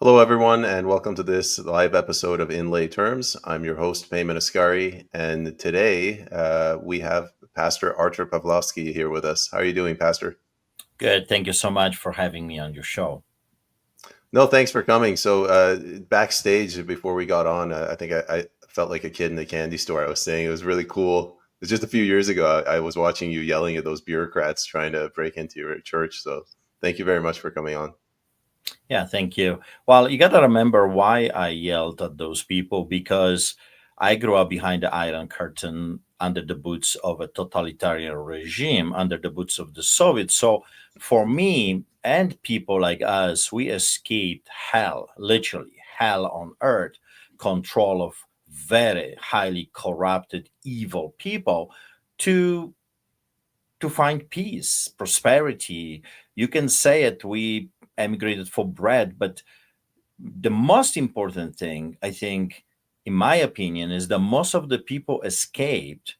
Hello, everyone, and welcome to this live episode of In Lay Terms. I'm your host, Payman Ascari, and today we have Pastor Artur Pawlowski here with us. How are you doing, Pastor? Good. Thank you so much for having me on your show. No, thanks for coming. So, backstage before we got on, I think I felt like a kid in a candy store. I was saying it was really cool. It's just a few years ago. I was watching you yelling at those bureaucrats trying to break into your church. So, thank you very much for coming on. Yeah, thank you. Well, you got to remember why I yelled at those people because I grew up behind the Iron Curtain under the boots of a totalitarian regime, under the boots of the Soviets. So for me and people like us, we escaped hell, literally hell on earth, control of very highly corrupted, evil people to find peace, prosperity. You can say it, we emigrated for bread, but the most important thing, I think, in my opinion, is that most of the people escaped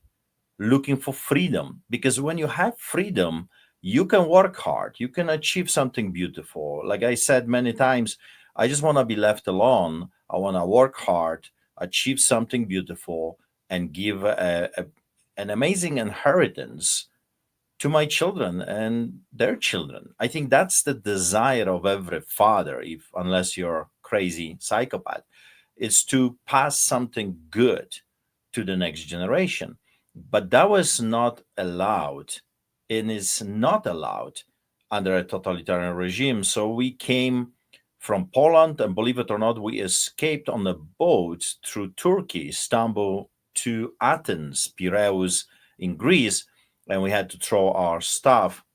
looking for freedom. Because when you have freedom, you can work hard, you can achieve something beautiful. Like I said many times, I just want to be left alone. I want to work hard, achieve something beautiful, and give an amazing inheritance to my children and their children. I think that's the desire of every father, if unless you're a crazy psychopath, is to pass something good to the next generation. But that was not allowed and is not allowed under a totalitarian regime. So we came from Poland, and believe it or not, we escaped on a boat through Turkey, Istanbul to Athens, Piraeus in Greece, and we had to throw our stuff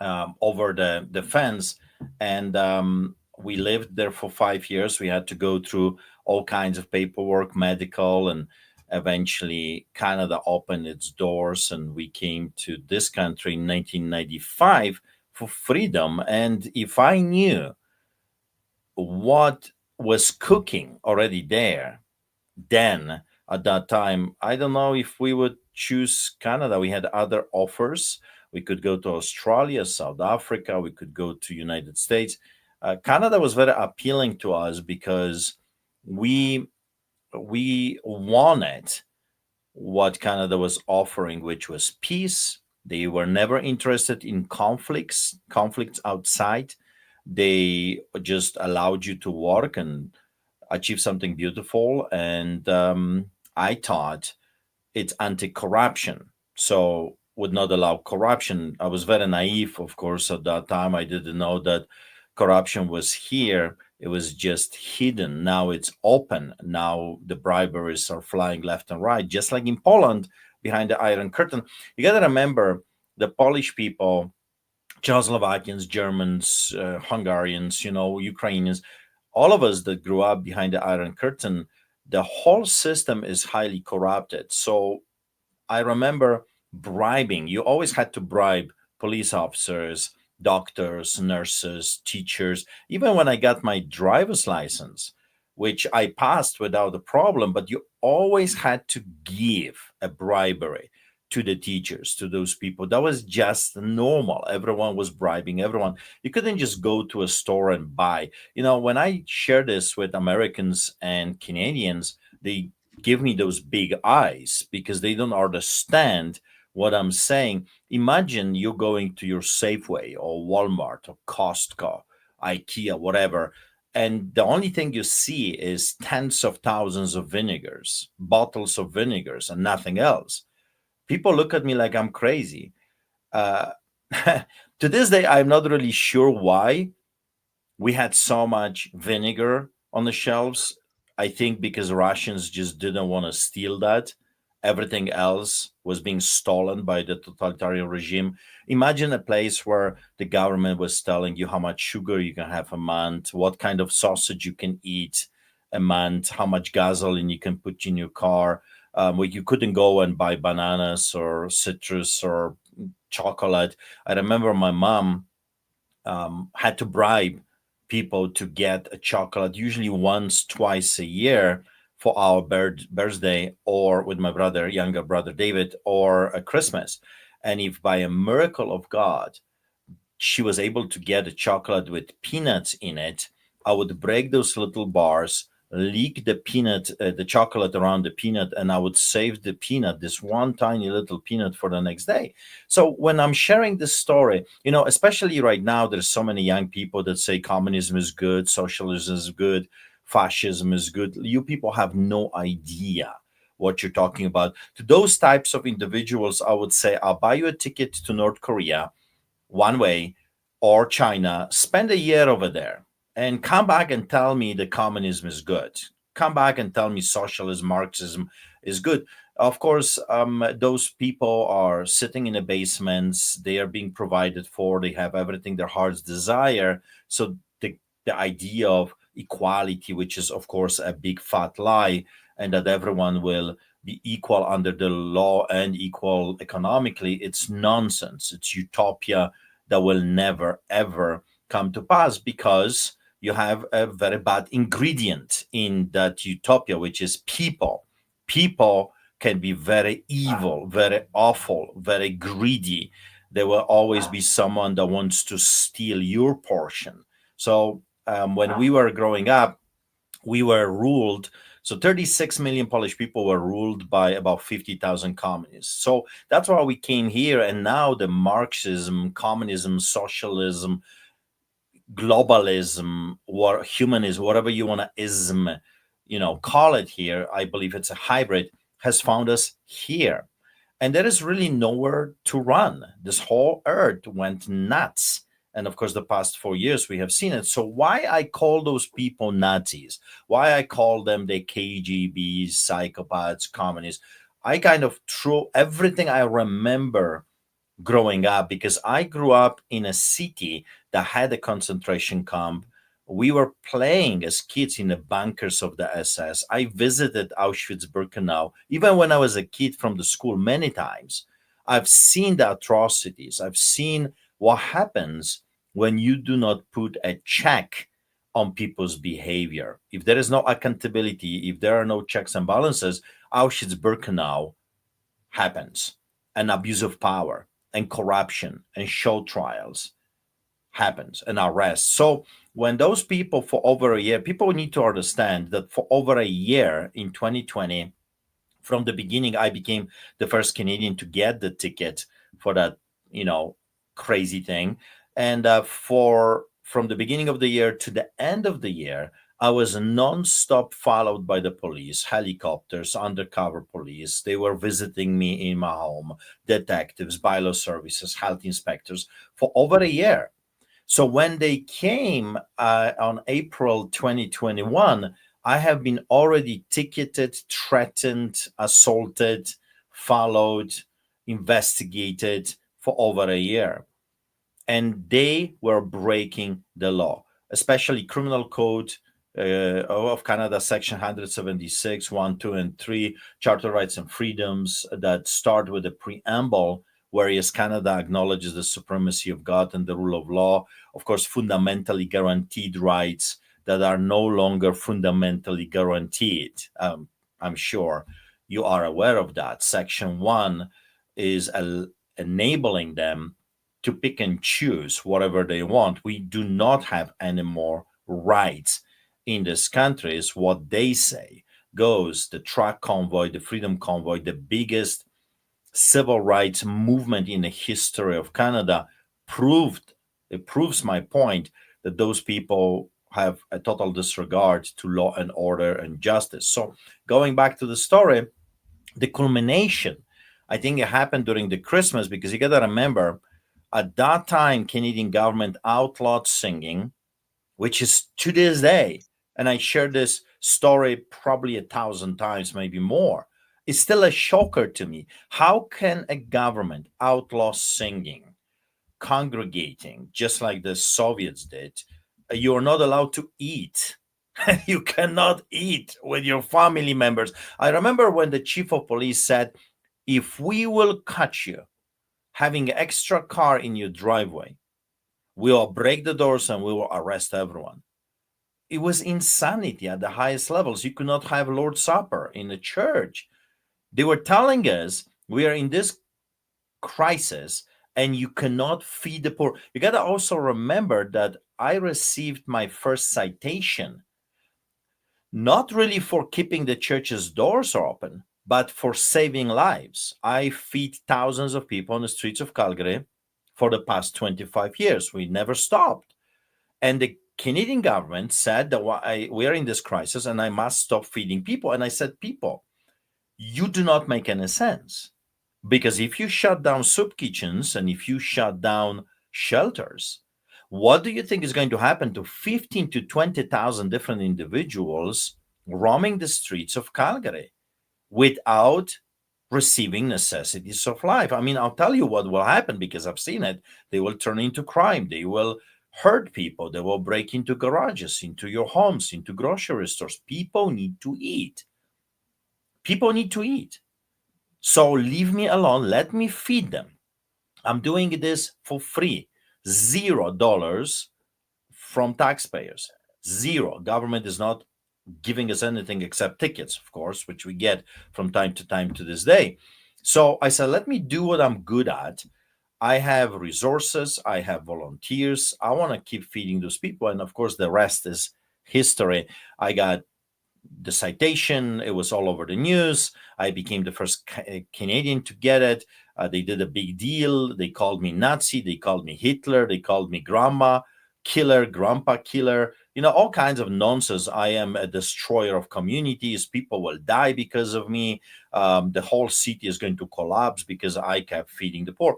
over the fence. And we lived there for 5 years. We had to go through all kinds of paperwork, medical, and eventually Canada opened its doors, and we came to this country in 1995 for freedom. And if I knew what was cooking already there, then at that time, I don't know if we would choose Canada. We had other offers. We could go to Australia, South Africa. We could go to United States. Canada was very appealing to us because we we wanted what Canada was offering, which was peace. They were never interested in conflicts outside. They just allowed you to work and achieve something beautiful. And I thought it's anti-corruption, so would not allow corruption. I was very naive, of course, at that time. I didn't know that corruption was here. It was just hidden. Now it's open. Now the briberies are flying left and right, just like in Poland behind the Iron Curtain. You got to remember the Polish people, Czechoslovakians, Germans, Hungarians, Ukrainians, all of us that grew up behind the Iron Curtain, the whole system is highly corrupted. So I remember bribing. You always had to bribe police officers, doctors, nurses, teachers. Even when I got my driver's license, which I passed without a problem, but you always had to give a bribery to the teachers, to those people. That was just normal. Everyone was bribing everyone. You couldn't just go to a store and buy. When I share this with Americans and Canadians, they give me those big eyes because they don't understand what I'm saying. Imagine you're going to your Safeway or Walmart or Costco, IKEA, whatever, and the only thing you see is tens of thousands of vinegars, bottles of vinegars, and nothing else. People look at me like I'm crazy. Uh, to this day, I'm not really sure why we had so much vinegar on the shelves. I think because Russians just didn't want to steal that. Everything else was being stolen by the totalitarian regime. Imagine a place where the government was telling you how much sugar you can have a month, what kind of sausage you can eat a month, how much gasoline you can put in your car. Where you couldn't go and buy bananas or citrus or chocolate. I remember my mom had to bribe people to get a chocolate, usually once, twice a year for our birthday, or with my brother, younger brother David, or a Christmas. And if by a miracle of God she was able to get a chocolate with peanuts in it, I would break those little bars, leak the peanut, the chocolate around the peanut, and I would save the peanut, this one tiny little peanut, for the next day. So when I'm sharing this story, especially right now, there's so many young people that say communism is good, socialism is good, fascism is good. You people have no idea what you're talking about. To those types of individuals, I would say, I'll buy you a ticket to North Korea one way, or China, spend a year over there and come back and tell me the communism is good. Come back and tell me socialism, Marxism is good. Of course, those people are sitting in the basements. They are being provided for. They have everything their hearts desire. So the idea of equality, which is, of course, a big fat lie, and that everyone will be equal under the law and equal economically, it's nonsense. It's utopia that will never ever come to pass, because you have a very bad ingredient in that utopia, which is people. People can be very evil, very awful, very greedy. There will always be someone that wants to steal your portion. So when we were growing up, we were ruled. So 36 million Polish people were ruled by about 50,000 communists. So that's why we came here. And now the Marxism, communism, socialism, globalism, or humanism, whatever you want to ism, call it here, I believe it's a hybrid, has found us here. And there is really nowhere to run. This whole earth went nuts. And of course, the past 4 years we have seen it. So why I call those people Nazis, why I call them the KGBs, psychopaths, communists, I kind of threw everything I remember growing up, because I grew up in a city that had a concentration camp. We were playing as kids in the bunkers of the SS. I visited Auschwitz Birkenau, even when I was a kid from the school, many times. I've seen the atrocities. I've seen what happens when you do not put a check on people's behavior. If there is no accountability, if there are no checks and balances, Auschwitz Birkenau happens, and abuse of power and corruption and show trials happens, and arrests. So when those people, for over a year, people need to understand that for over a year in 2020, from the beginning, I became the first Canadian to get the ticket for that, crazy thing. And for from the beginning of the year to the end of the year, I was non-stop followed by the police, helicopters, undercover police. They were visiting me in my home, detectives, bylaw services, health inspectors, for over a year. So when they came on April 2021, I have been already ticketed, threatened, assaulted, followed, investigated for over a year. And they were breaking the law, especially Criminal Code of Canada, Section 176, 1, 2, and 3, Charter Rights and Freedoms, that start with a preamble, whereas Canada acknowledges the supremacy of God and the rule of law. Of course, fundamentally guaranteed rights that are no longer fundamentally guaranteed. I'm sure you are aware of that. Section 1 is enabling them to pick and choose whatever they want. We do not have any more rights in this country, is what they say goes. The truck convoy, the freedom convoy, the biggest civil rights movement in the history of Canada, proves my point that those people have a total disregard to law and order and justice. So going back to the story, the culmination, I think it happened during the Christmas, because you got to remember, at that time, Canadian government outlawed singing, which is to this day, and I shared this story probably 1,000 times, maybe more. It's still a shocker to me. How can a government outlaw singing, congregating, just like the Soviets did? You are not allowed to eat. You cannot eat with your family members. I remember when the chief of police said, if we will catch you having an extra car in your driveway, we will break the doors and we will arrest everyone. It was insanity at the highest levels. You could not have Lord's Supper in the church. They were telling us we are in this crisis and you cannot feed the poor. You got to also remember that I received my first citation not really for keeping the church's doors open, but for saving lives. I feed thousands of people on the streets of Calgary for the past 25 years. We never stopped. And the Canadian government said that we are in this crisis and I must stop feeding people. And I said, people, you do not make any sense. Because if you shut down soup kitchens and if you shut down shelters, what do you think is going to happen to 15 to 20,000 different individuals roaming the streets of Calgary without receiving necessities of life? I mean, I'll tell you what will happen because I've seen it. They will turn into crime. They will hurt people. They will break into garages, into your homes, into grocery stores. People need to eat. People need to eat. So leave me alone. Let me feed them. I'm doing this for free. $0 from taxpayers. Zero. Government is not giving us anything except tickets, of course, which we get from time to time to this day. So I said, let me do what I'm good at. I have resources, I have volunteers. I want to keep feeding those people. And of course, the rest is history. I got the citation, it was all over the news. I became the first Canadian to get it. They did a big deal. They called me Nazi, they called me Hitler, they called me grandma killer, grandpa killer, all kinds of nonsense. I am a destroyer of communities. People will die because of me. The whole city is going to collapse because I kept feeding the poor.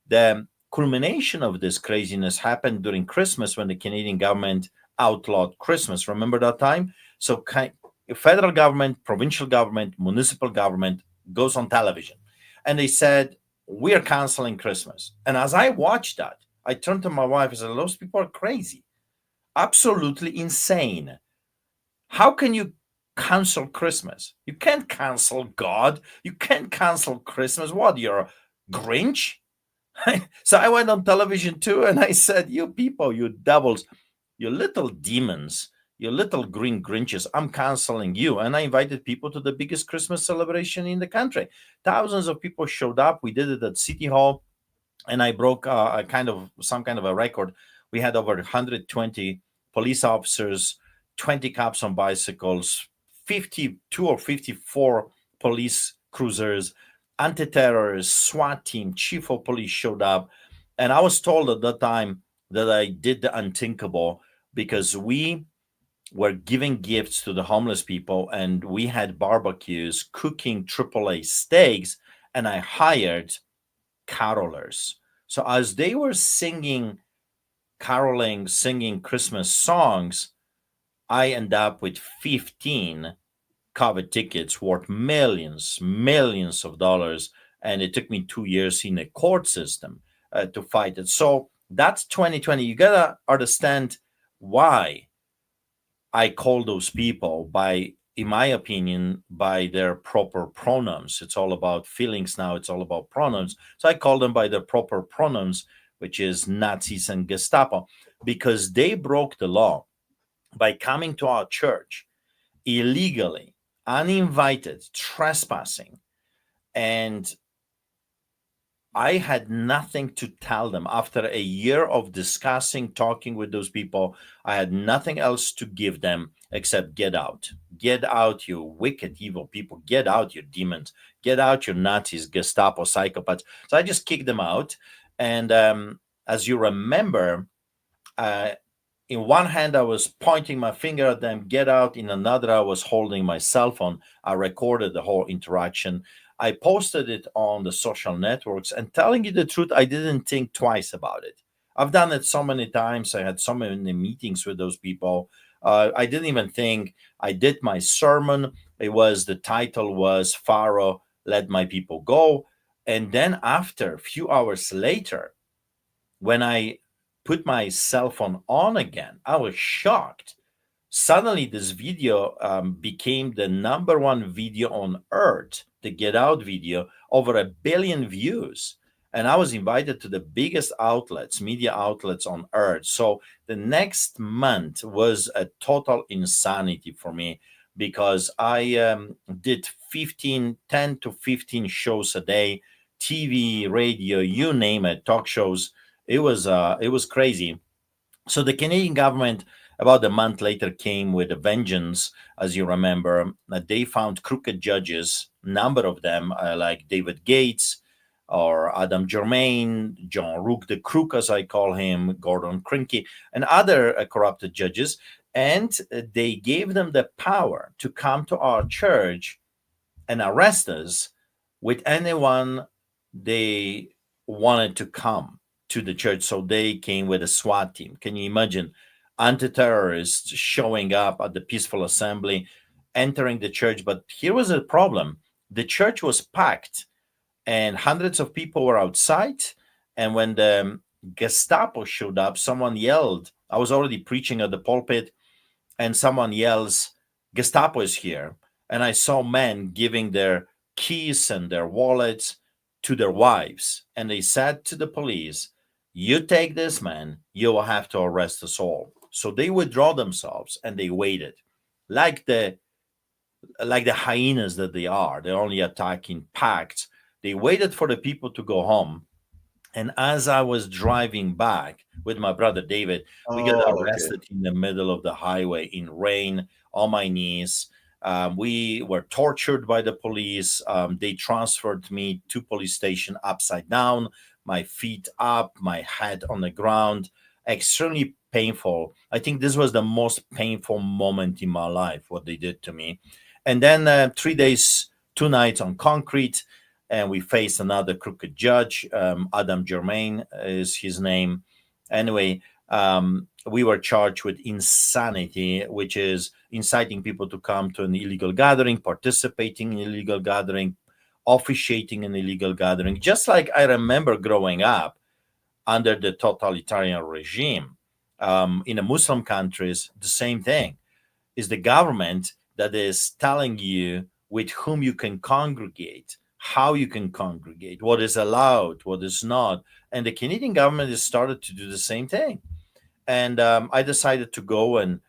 The culmination of this craziness happened during Christmas when the Canadian government outlawed Christmas. Remember that time? So federal government, provincial government, municipal government goes on television and they said, we are canceling Christmas. And as I watched that, I turned to my wife and said, those people are crazy, absolutely insane. How can you cancel Christmas? You can't cancel God. You can't cancel Christmas. What, you're a Grinch? So I went on television too and I said, you people, you devils, you little demons, you little green Grinches, I'm canceling you. And I invited people to the biggest Christmas celebration in the country. Thousands of people showed up. We did it at City Hall and I broke some kind of a record. We had over 120 police officers, 20 cops on bicycles, 52 or 54 police cruisers, anti-terrorists, SWAT team, chief of police showed up. And I was told at that time that I did the unthinkable because we were giving gifts to the homeless people and we had barbecues, cooking AAA steaks, and I hired carolers. So as they were caroling, singing Christmas songs, I end up with 15 COVID tickets worth millions of dollars. And it took me 2 years in a court system to fight it. So that's 2020. You got to understand why I call those people by, in my opinion, by their proper pronouns. It's all about feelings now. It's all about pronouns. So I call them by their proper pronouns, which is Nazis and Gestapo, because they broke the law by coming to our church illegally, uninvited, trespassing. And I had nothing to tell them. After a year of discussing, talking with those people, I had nothing else to give them except get out. Get out, you wicked, evil people. Get out, you demons. Get out, you Nazis, Gestapo, psychopaths. So I just kicked them out. And as you remember, in one hand, I was pointing my finger at them, get out. In another, I was holding my cell phone. I recorded the whole interaction. I posted it on the social networks, and telling you the truth, I didn't think twice about it. I've done it so many times. I had so many meetings with those people. I didn't even think. I did my sermon. The title was Pharaoh Let My People Go. And then after, a few hours later, when I put my cell phone on again, I was shocked. Suddenly, this video became the number one video on earth, the Get Out video, over 1 billion views. And I was invited to the biggest outlets, media outlets on earth. So the next month was a total insanity for me because I did 10 to 15 shows a day, TV, radio, you name it, talk shows. It was crazy. So the Canadian government, about a month later, came with a vengeance. As you remember, they found crooked judges, number of them, like David Gates or Adam Germain, John Rook the Crook, as I call him, Gordon Crinky, and other corrupted judges. And they gave them the power to come to our church and arrest us with anyone they wanted to come to the church. So they came with a SWAT team. Can you imagine anti-terrorists showing up at the peaceful assembly, entering the church? But here was a problem. The church was packed and hundreds of people were outside. And when the Gestapo showed up, someone yelled. I was already preaching at the pulpit, and someone yells, Gestapo is here. And I saw men giving their keys and their wallets to their wives. And they said to the police, you take this man, you will have to arrest us all. So they withdraw themselves and they waited. Like the hyenas that they are, they're only attacking packs. They waited for the people to go home. And as I was driving back with my brother David, we got Oh, okay. arrested in the middle of the highway in rain, on my knees. We were tortured by the police. They transferred me to police station upside down, my feet up, my head on the ground. Extremely painful. I think this was the most painful moment in my life, what they did to me. And then 3 days, 2 nights on concrete, and we faced another crooked judge. Adam Germain is his name. Anyway, we were charged with insanity, which is inciting people to come to an illegal gathering, participating in illegal gathering, officiating an illegal gathering. Just like I remember growing up under the totalitarian regime in the Muslim countries, the same thing is the government that is telling you with whom you can congregate, how you can congregate, what is allowed, what is not. And the Canadian government has started to do the same thing. And I decided to go and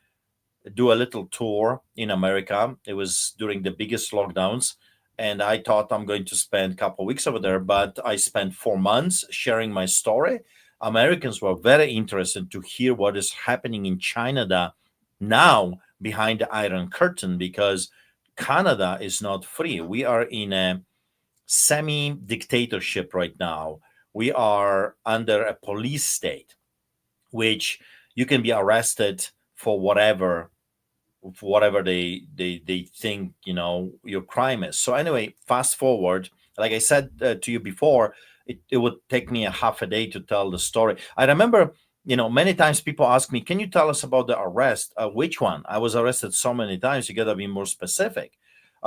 do a little tour in America. It was during the biggest lockdowns. And I thought I'm going to spend a couple of weeks over there, but I spent 4 months sharing my story. Americans were very interested to hear what is happening in China now behind the Iron Curtain, because Canada is not free. We are in a semi dictatorship right now. We are under a police state, which you can be arrested for whatever they think your crime is. So anyway, fast forward, like I said to you before, it would take me a half a day to tell the story. I remember, many times people ask me, can you tell us about the arrest? Which one? I was arrested so many times, you gotta be more specific.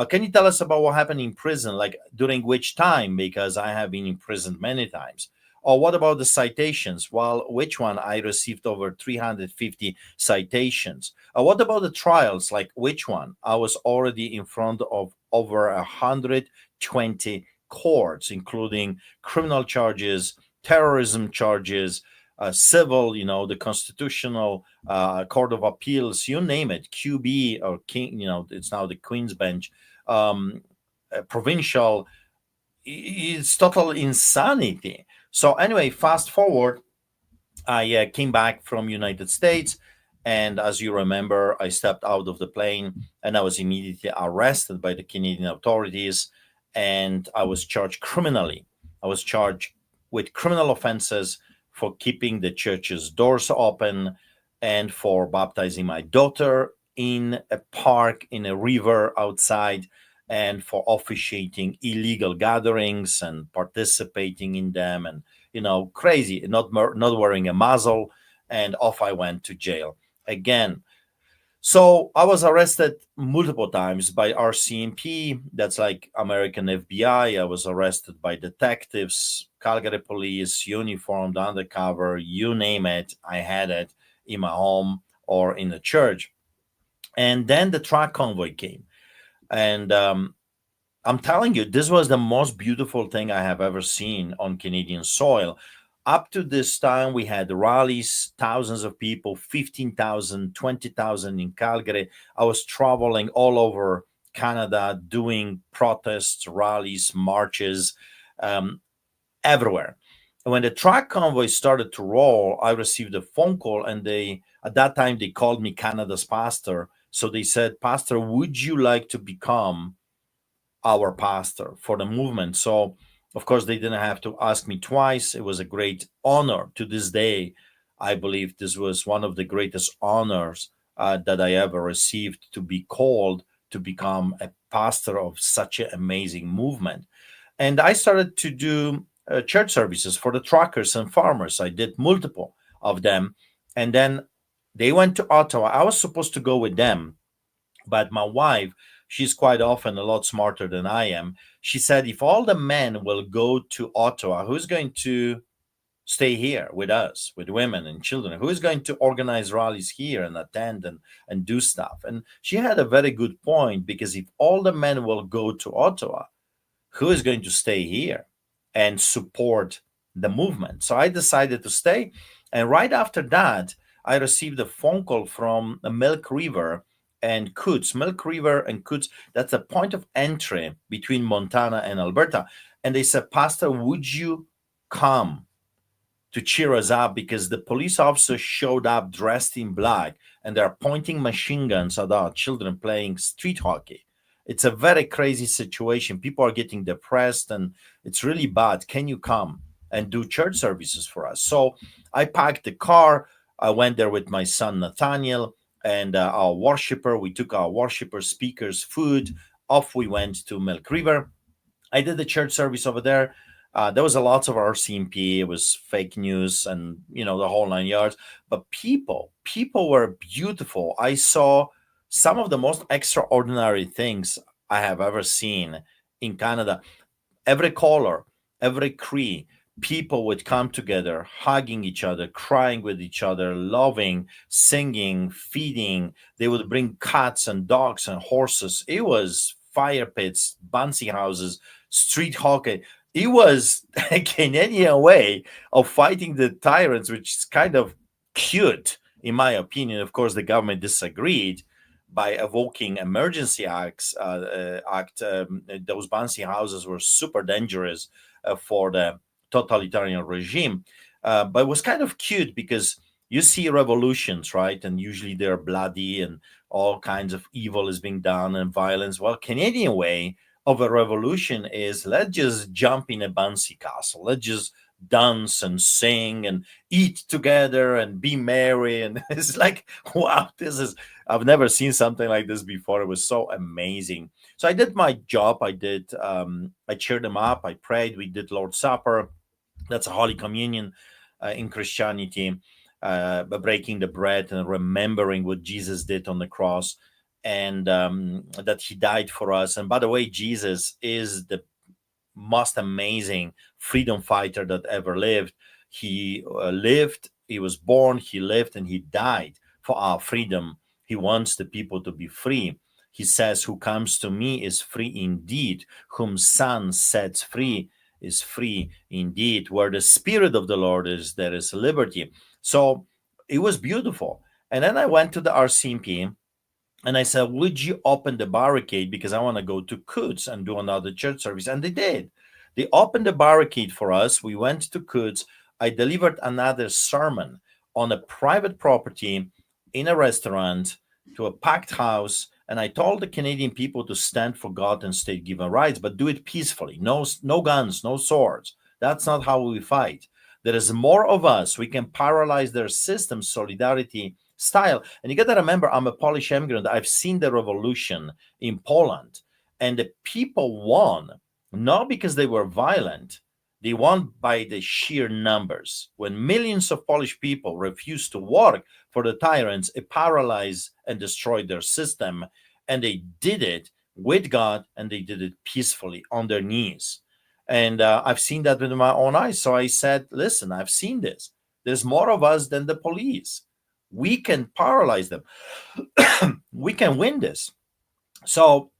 Can you tell us about what happened in prison, like during which time? Because I have been in prison many times. Or what about the citations? Well, which one? I received over 350 citations. What about the trials? Like which one? I was already in front of over 120 courts, including criminal charges, terrorism charges, civil, the Constitutional Court of Appeals, you name it, QB or King, it's now the Queen's Bench, provincial. It's total insanity. So anyway, fast forward, I came back from United States, and as you remember, I stepped out of the plane, and I was immediately arrested by the Canadian authorities, and I was charged criminally. I was charged with criminal offenses for keeping the church's doors open and for baptizing my daughter in a park in a river outside, and for officiating illegal gatherings and participating in them, and crazy, not wearing a muzzle, and off I went to jail again. So I was arrested multiple times by RCMP, that's like American FBI. I was arrested by detectives, Calgary police, uniformed, undercover, you name it. I had it in my home or in the church. And then the truck convoy came. And I'm telling you, this was the most beautiful thing I have ever seen on Canadian soil. Up to this time, we had rallies, thousands of people, 15,000, 20,000 in Calgary. I was traveling all over Canada doing protests, rallies, marches. everywhere. And when the truck convoy started to roll, I received a phone call, and at that time, they called me Canada's pastor. So they said, Pastor, would you like to become our pastor for the movement? So, of course, they didn't have to ask me twice. It was a great honor. To this day, I believe this was one of the greatest honors that I ever received, to be called to become a pastor of such an amazing movement. And I started to do church services for the truckers and farmers. I did multiple of them. And then they went to Ottawa. I was supposed to go with them, but my wife, she's quite often a lot smarter than I am. She said, if all the men will go to Ottawa, who's going to stay here with us, with women and children? Who is going to organize rallies here and attend and do stuff? And she had a very good point, because if all the men will go to Ottawa, who is going to stay here and support the movement? So I decided to stay. And right after that, I received a phone call from Milk River and Coots. Milk River and Coots, that's a point of entry between Montana and Alberta. And they said, Pastor, would you come to cheer us up, because the police officers showed up dressed in black, and they're pointing machine guns at our children playing street hockey. It's a very crazy situation. People are getting depressed, and it's really bad. Can you come and do church services for us? So I packed the car. I went there with my son Nathaniel and our worshiper. We took our worshiper speakers food. Off we went to Milk River. I did the church service over there. There was a lots of RCMP. It was fake news, and the whole 9 yards. But people were beautiful. I saw some of the most extraordinary things I have ever seen in Canada. Every color, every Cree, people would come together, hugging each other, crying with each other, loving, singing, feeding. They would bring cats and dogs and horses. It was fire pits, bouncy houses, street hockey. It was a Canadian way of fighting the tyrants, which is kind of cute, in my opinion. Of course, the government disagreed by evoking emergency act. Those bouncy houses were super dangerous for the totalitarian regime. But it was kind of cute, because you see revolutions, right? And usually they're bloody, and all kinds of evil is being done, and violence. Well, Canadian way of a revolution is, let's just jump in a bouncy castle. Let's just dance and sing and eat together and be merry. And it's like, wow, I've never seen something like this before. It was so amazing. So I did my job. I cheered them up. I prayed. We did Lord's Supper. That's a Holy Communion in Christianity, breaking the bread and remembering what Jesus did on the cross, and that he died for us. And by the way, Jesus is the most amazing freedom fighter that ever lived. He lived, he was born, he lived, and he died for our freedom. He wants the people to be free. He says, who comes to me is free indeed. Whom Son sets free is free indeed. Where the Spirit of the Lord is, there is liberty. So it was beautiful. And then I went to the RCMP, and I said, would you open the barricade, because I want to go to Coots and do another church service? And they did. They opened the barricade for us. We went to Coots. I delivered another sermon on a private property, in a restaurant, to a packed house. And I told the Canadian people to stand for God and state given rights, but do it peacefully. No guns, no swords. That's not how we fight. There is more of us. We can paralyze their system, solidarity style. And you got to remember, I'm a Polish immigrant. I've seen the revolution in Poland, and the people won not because they were violent. They won by the sheer numbers. When millions of Polish people refused to work for the tyrants, it paralyzed and destroyed their system. And they did it with God, and they did it peacefully on their knees. And I've seen that with my own eyes. So I said, listen, I've seen this. There's more of us than the police. We can paralyze them. We can win this. So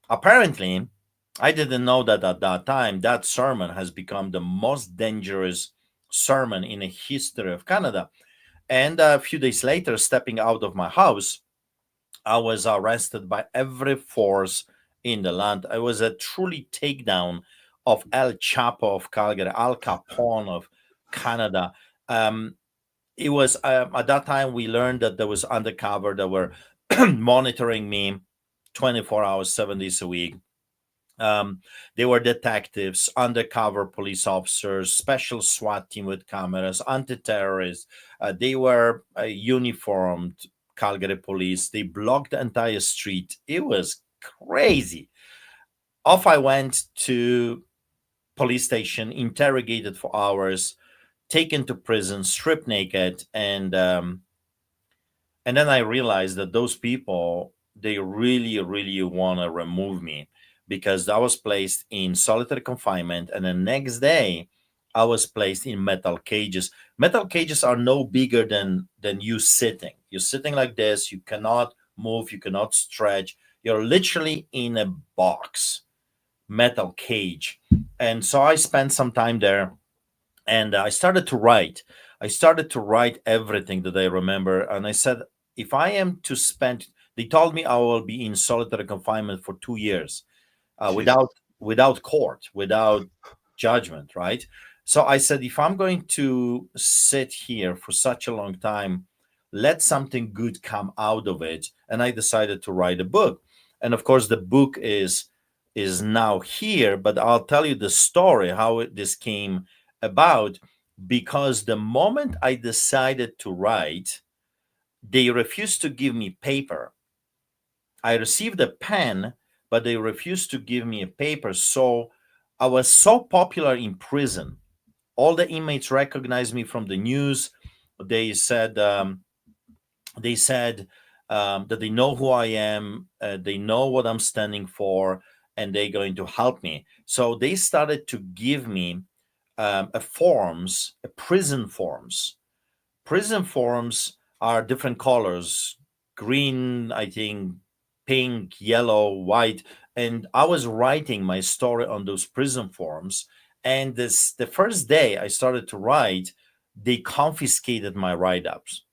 apparently, I didn't know that at that time, that sermon has become the most dangerous sermon in the history of Canada. And a few days later, stepping out of my house, I was arrested by every force in the land. It was a truly takedown of El Chapo of Calgary, Al Capone of Canada. Um, it was at that time we learned that there was undercover that were monitoring me 24 hours, 7 days a week. um, they were detectives, undercover police officers, special SWAT team with cameras, anti-terrorists. They were uniformed Calgary police. They blocked the entire street. It was crazy. Off I went to police station, interrogated for hours, taken to prison, stripped naked, and then I realized that those people, they really, really want to remove me because I was placed in solitary confinement. And the next day, I was placed in metal cages. Metal cages are no bigger than you sitting. You're sitting like this. You cannot move. You cannot stretch. You're literally in a box, metal cage. And so I spent some time there, and I started to write. I started to write everything that I remember, and I said, if I am to spend, they told me I will be in solitary confinement for 2 years, Jesus. without court, without judgment, right? So I said, if I'm going to sit here for such a long time, let something good come out of it. And I decided to write a book. And of course, the book is now here, but I'll tell you the story how this came about. Because the moment I decided to write, they refused to give me paper. I received a pen, but they refused to give me a paper. So I was so popular in prison. All the inmates recognized me from the news. They said they said that they know who I am, they know what I'm standing for, and they're going to help me. So they started to give me a prison forms. Prison forms are different colors: green, I think, pink, yellow, white. And I was writing my story on those prison forms. And the first day I started to write, they confiscated my write ups.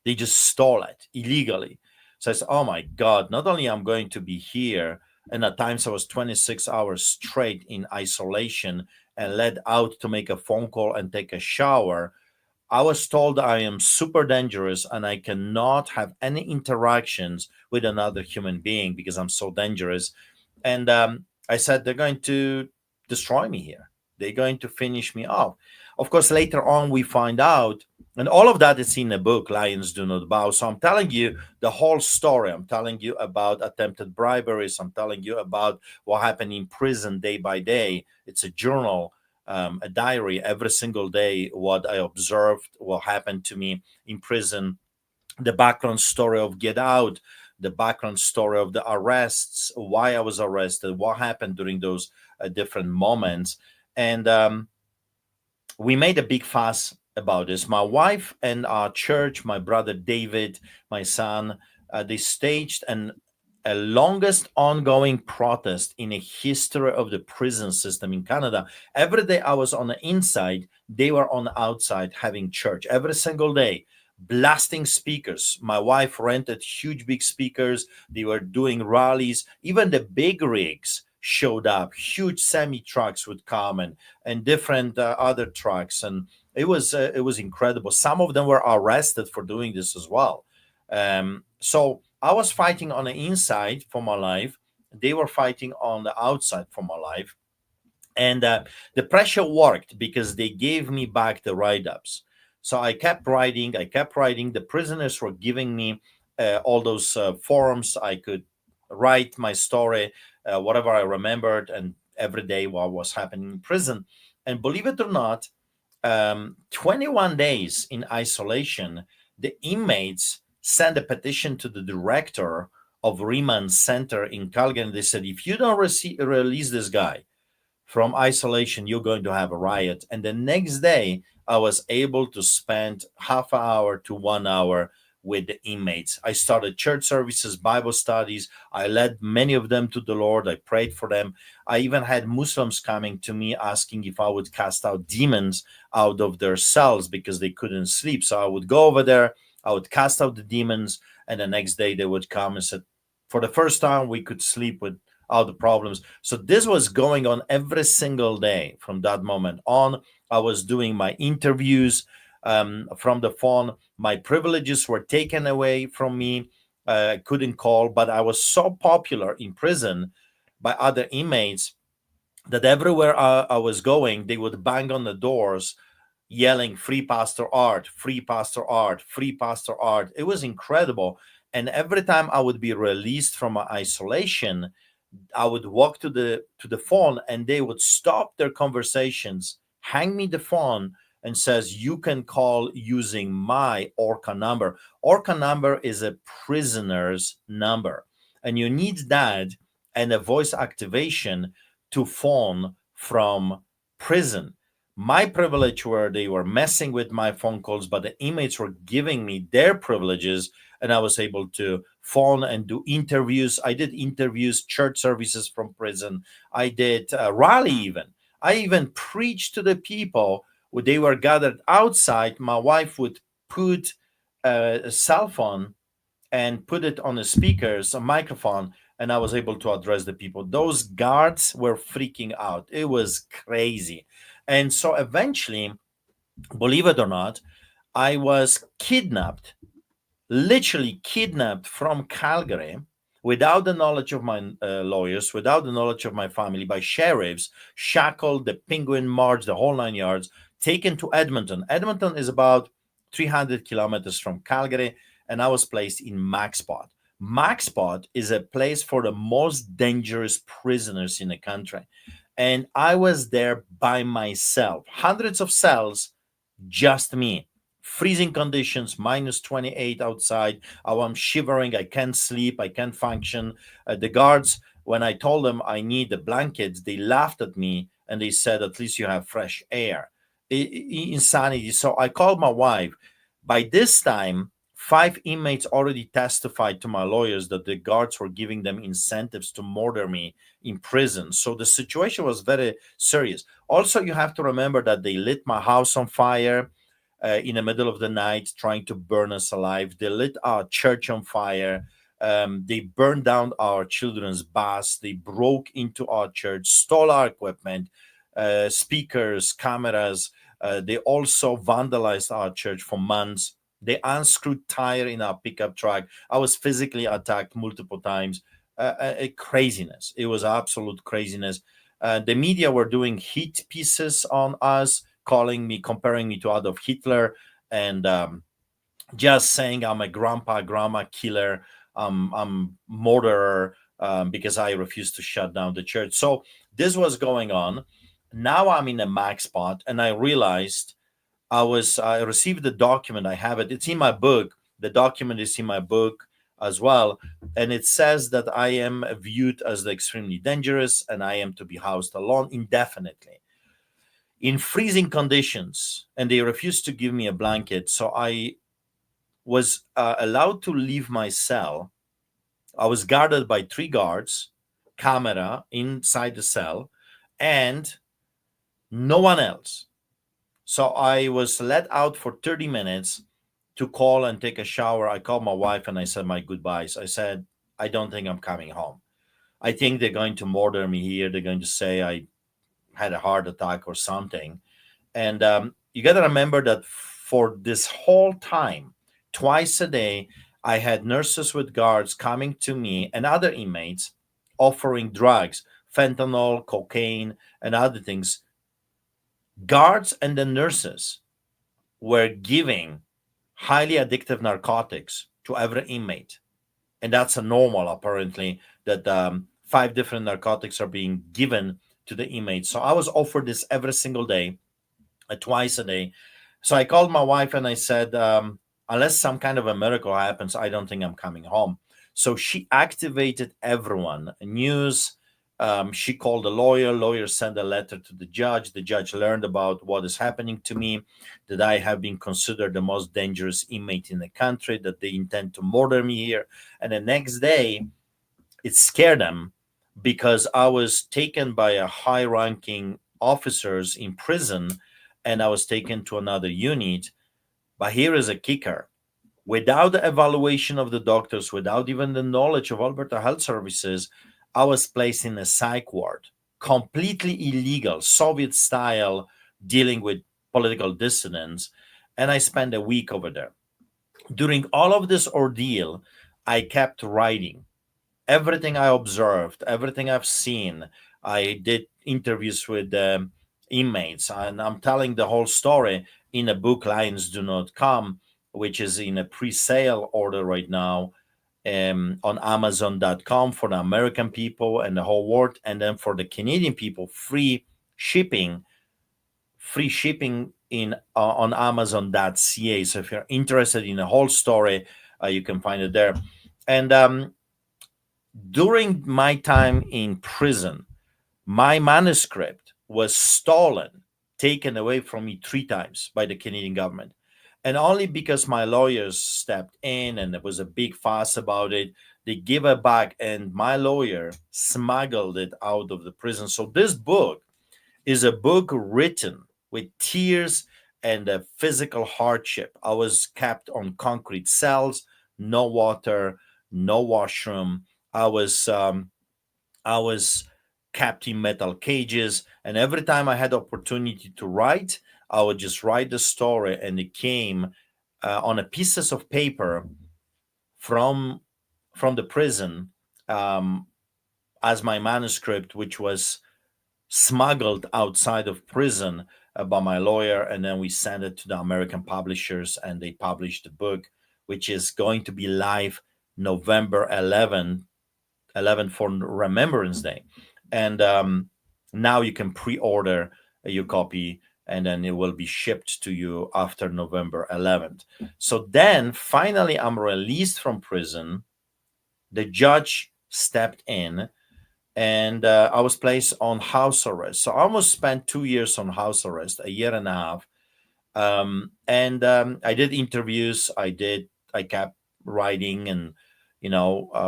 They just stole it illegally. So I said, oh my God, not only I'm going to be here, and at times I was 26 hours straight in isolation and led out to make a phone call and take a shower. I was told I am super dangerous and I cannot have any interactions with another human being because I'm so dangerous. And I said, they're going to destroy me here. They're going to finish me off. Of course, later on, we find out, and all of that is in the book, Lions Do Not Bow. So I'm telling you the whole story. I'm telling you about attempted briberies. I'm telling you about what happened in prison day by day. It's a journal, a diary every single day, what I observed, what happened to me in prison, the background story of Get Out, the background story of the arrests, why I was arrested, what happened during those different moments. And we made a big fuss about this. My wife and our church, my brother David, my son, they staged a longest ongoing protest in a history of the prison system in Canada. Every day I was on the inside, they were on the outside having church every single day, blasting speakers. My wife rented huge big speakers. They were doing rallies. Even the big rigs showed up. Huge semi trucks would come, and different other trucks, and it was incredible. Some of them were arrested for doing this as well. So I was fighting on the inside for my life. They were fighting on the outside for my life. And the pressure worked because they gave me back the write-ups. So I kept writing. I kept writing. The prisoners were giving me all those forms. I could write my story, whatever I remembered, and every day what was happening in prison. And believe it or not, 21 days in isolation, the inmates sent a petition to the director of Remand Center in Calgary. And they said, if you don't release this guy from isolation, you're going to have a riot. And the next day, I was able to spend half an hour to 1 hour with the inmates. I started church services, Bible studies. I led many of them to the Lord. I prayed for them. I even had Muslims coming to me asking if I would cast out demons out of their cells because they couldn't sleep. So I would go over there, I would cast out the demons, and the next day they would come and said, for the first time, we could sleep with out the problems. So this was going on every single day from that moment on. I was doing my interviews from the phone. My privileges were taken away from me. I couldn't call, but I was so popular in prison by other inmates that everywhere I was going, they would bang on the doors yelling, "Free Pastor Art, free Pastor Art, free Pastor Art." It was incredible. And every time I would be released from my isolation, I would walk to the phone, and they would stop their conversations, hang me the phone, and says, "You can call using my Orca number." Orca number is a prisoner's number, and you need that and a voice activation to phone from prison. My privilege were they were messing with my phone calls, but the inmates were giving me their privileges, and I was able to phone and do interviews. I did interviews, church services from prison. I did rally even. I even preached to the people when they were gathered outside. My wife would put a cell phone and put it on the speakers, a microphone, and I was able to address the people. Those guards were freaking out. It was crazy. And so eventually, believe it or not, I was kidnapped, literally kidnapped from Calgary without the knowledge of my lawyers, without the knowledge of my family, by sheriffs, shackled, the Penguin March, the whole 9 yards, taken to Edmonton. Edmonton is about 300 kilometers from Calgary, and I was placed in Maxpot. Maxpot is a place for the most dangerous prisoners in the country. And I was there by myself, hundreds of cells, just me. Freezing conditions, minus 28 outside. Oh, I'm shivering. I can't sleep. I can't function. The guards, when I told them I need the blankets, they laughed at me and they said, "At least you have fresh air." Insanity. So I called my wife. By this time, five inmates already testified to my lawyers that the guards were giving them incentives to murder me in prison. So the situation was very serious. Also, you have to remember that they lit my house on fire in the middle of the night, trying to burn us alive. They lit our church on fire. They burned down our children's bus. They broke into our church, stole our equipment, speakers, cameras. They also vandalized our church for months. They unscrewed tire in our pickup truck. I was physically attacked multiple times. Craziness. It was absolute craziness. The media were doing hit pieces on us, calling me, comparing me to Adolf Hitler, and just saying I'm a grandma killer, I'm murderer, because I refused to shut down the church. So this was going on. Now I'm in a max spot, and I realized I received the document. I have it. It's in my book. The document is in my book as well, and it says that I am viewed as extremely dangerous, and I am to be housed alone indefinitely in freezing conditions, and they refused to give me a blanket. So I was allowed to leave my cell. I was guarded by three guards, camera inside the cell, and no one else. So I was let out for 30 minutes to call and take a shower. I called my wife and I said my goodbyes. I said, "I don't think I'm coming home. I think they're going to murder me here. They're going to say I had a heart attack or something." And you got to remember that for this whole time, twice a day, I had nurses with guards coming to me and other inmates offering drugs, fentanyl, cocaine, and other things. Guards and the nurses were giving highly addictive narcotics to every inmate. And that's a normal, apparently, that five different narcotics are being given to the inmates. So I was offered this every single day, twice a day. So I called my wife and I said, unless some kind of a miracle happens, I don't think I'm coming home. So she activated everyone, news. She called a lawyer. Lawyer sent a letter to the judge. The judge learned about what is happening to me, that I have been considered the most dangerous inmate in the country, that they intend to murder me here. And the next day, it scared them because I was taken by a high-ranking officers in prison, and I was taken to another unit. But here is a kicker: without the evaluation of the doctors, without even the knowledge of Alberta Health Services, I was placed in a psych ward, completely illegal, Soviet style, dealing with political dissidents. And I spent a week over there. During all of this ordeal, I kept writing everything I observed, everything I've seen. I did interviews with inmates, and I'm telling the whole story in a book, Lions Do Not Come, which is in a pre sale order right now on Amazon.com for the American people and the whole world. And then for the Canadian people, shipping, free shipping in on Amazon.ca. So if you're interested in the whole story, you can find it there. And during my time in prison, my manuscript was stolen, taken away from me 3 times by the Canadian government. And only because my lawyers stepped in and there was a big fuss about it, they gave it back, and my lawyer smuggled it out of the prison. So this book is a book written with tears and a physical hardship. I was kept on concrete cells, no water, no washroom. I was I was kept in metal cages, and every time I had opportunity to write, I would just write the story, and it came on a pieces of paper from the prison um, as my manuscript, which was smuggled outside of prison by my lawyer, and then we sent it to the American publishers, and they published the book, which is going to be live November 11 for Remembrance Day. And now you can pre-order your copy, and then it will be shipped to you after November 11th. So then finally I'm released from prison. The judge stepped in, and I was placed on house arrest. So I almost spent 2 years on house arrest, a year and a half. And I did interviews. I kept writing and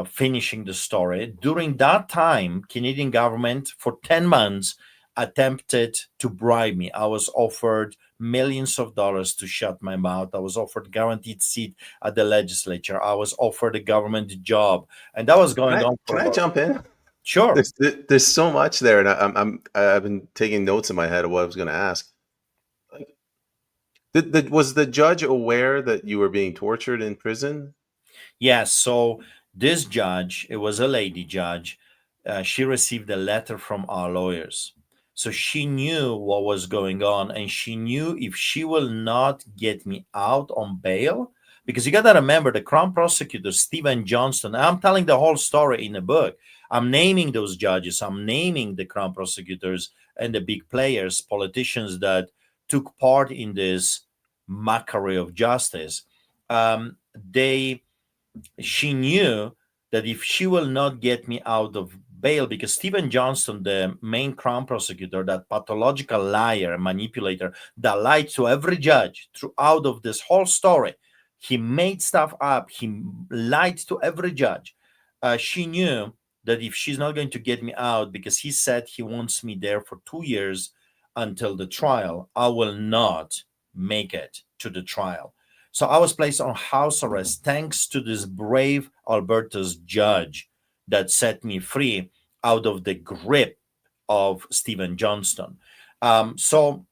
finishing the story. During that time, Canadian government for 10 months attempted to bribe me. I was offered millions of dollars to shut my mouth. I was offered guaranteed seat at the legislature. I was offered a government job, and that was Can going I on for can I about. jump in? Sure. There's so much there, and I've been taking notes in my head of what I was going to ask. Like, was the judge aware that you were being tortured in prison? Yes. So this judge, it was a lady judge. She received a letter from our lawyers. So she knew what was going on, and she knew if she will not get me out on bail, because you got to remember the Crown prosecutor, Stephen Johnston. I'm telling the whole story in the book. I'm naming those judges, I'm naming the Crown prosecutors and the big players, politicians that took part in this mockery of justice. They She knew that if she will not get me out of bail, because Stephen Johnston, the main Crown prosecutor, that pathological liar and manipulator that lied to every judge throughout of this whole story, he made stuff up. He lied to every judge. She knew that if she's not going to get me out, because he said he wants me there for 2 years until the trial, I will not make it to the trial. So I was placed on house arrest thanks to this brave Alberta's judge that set me free out of the grip of Stephen Johnston. So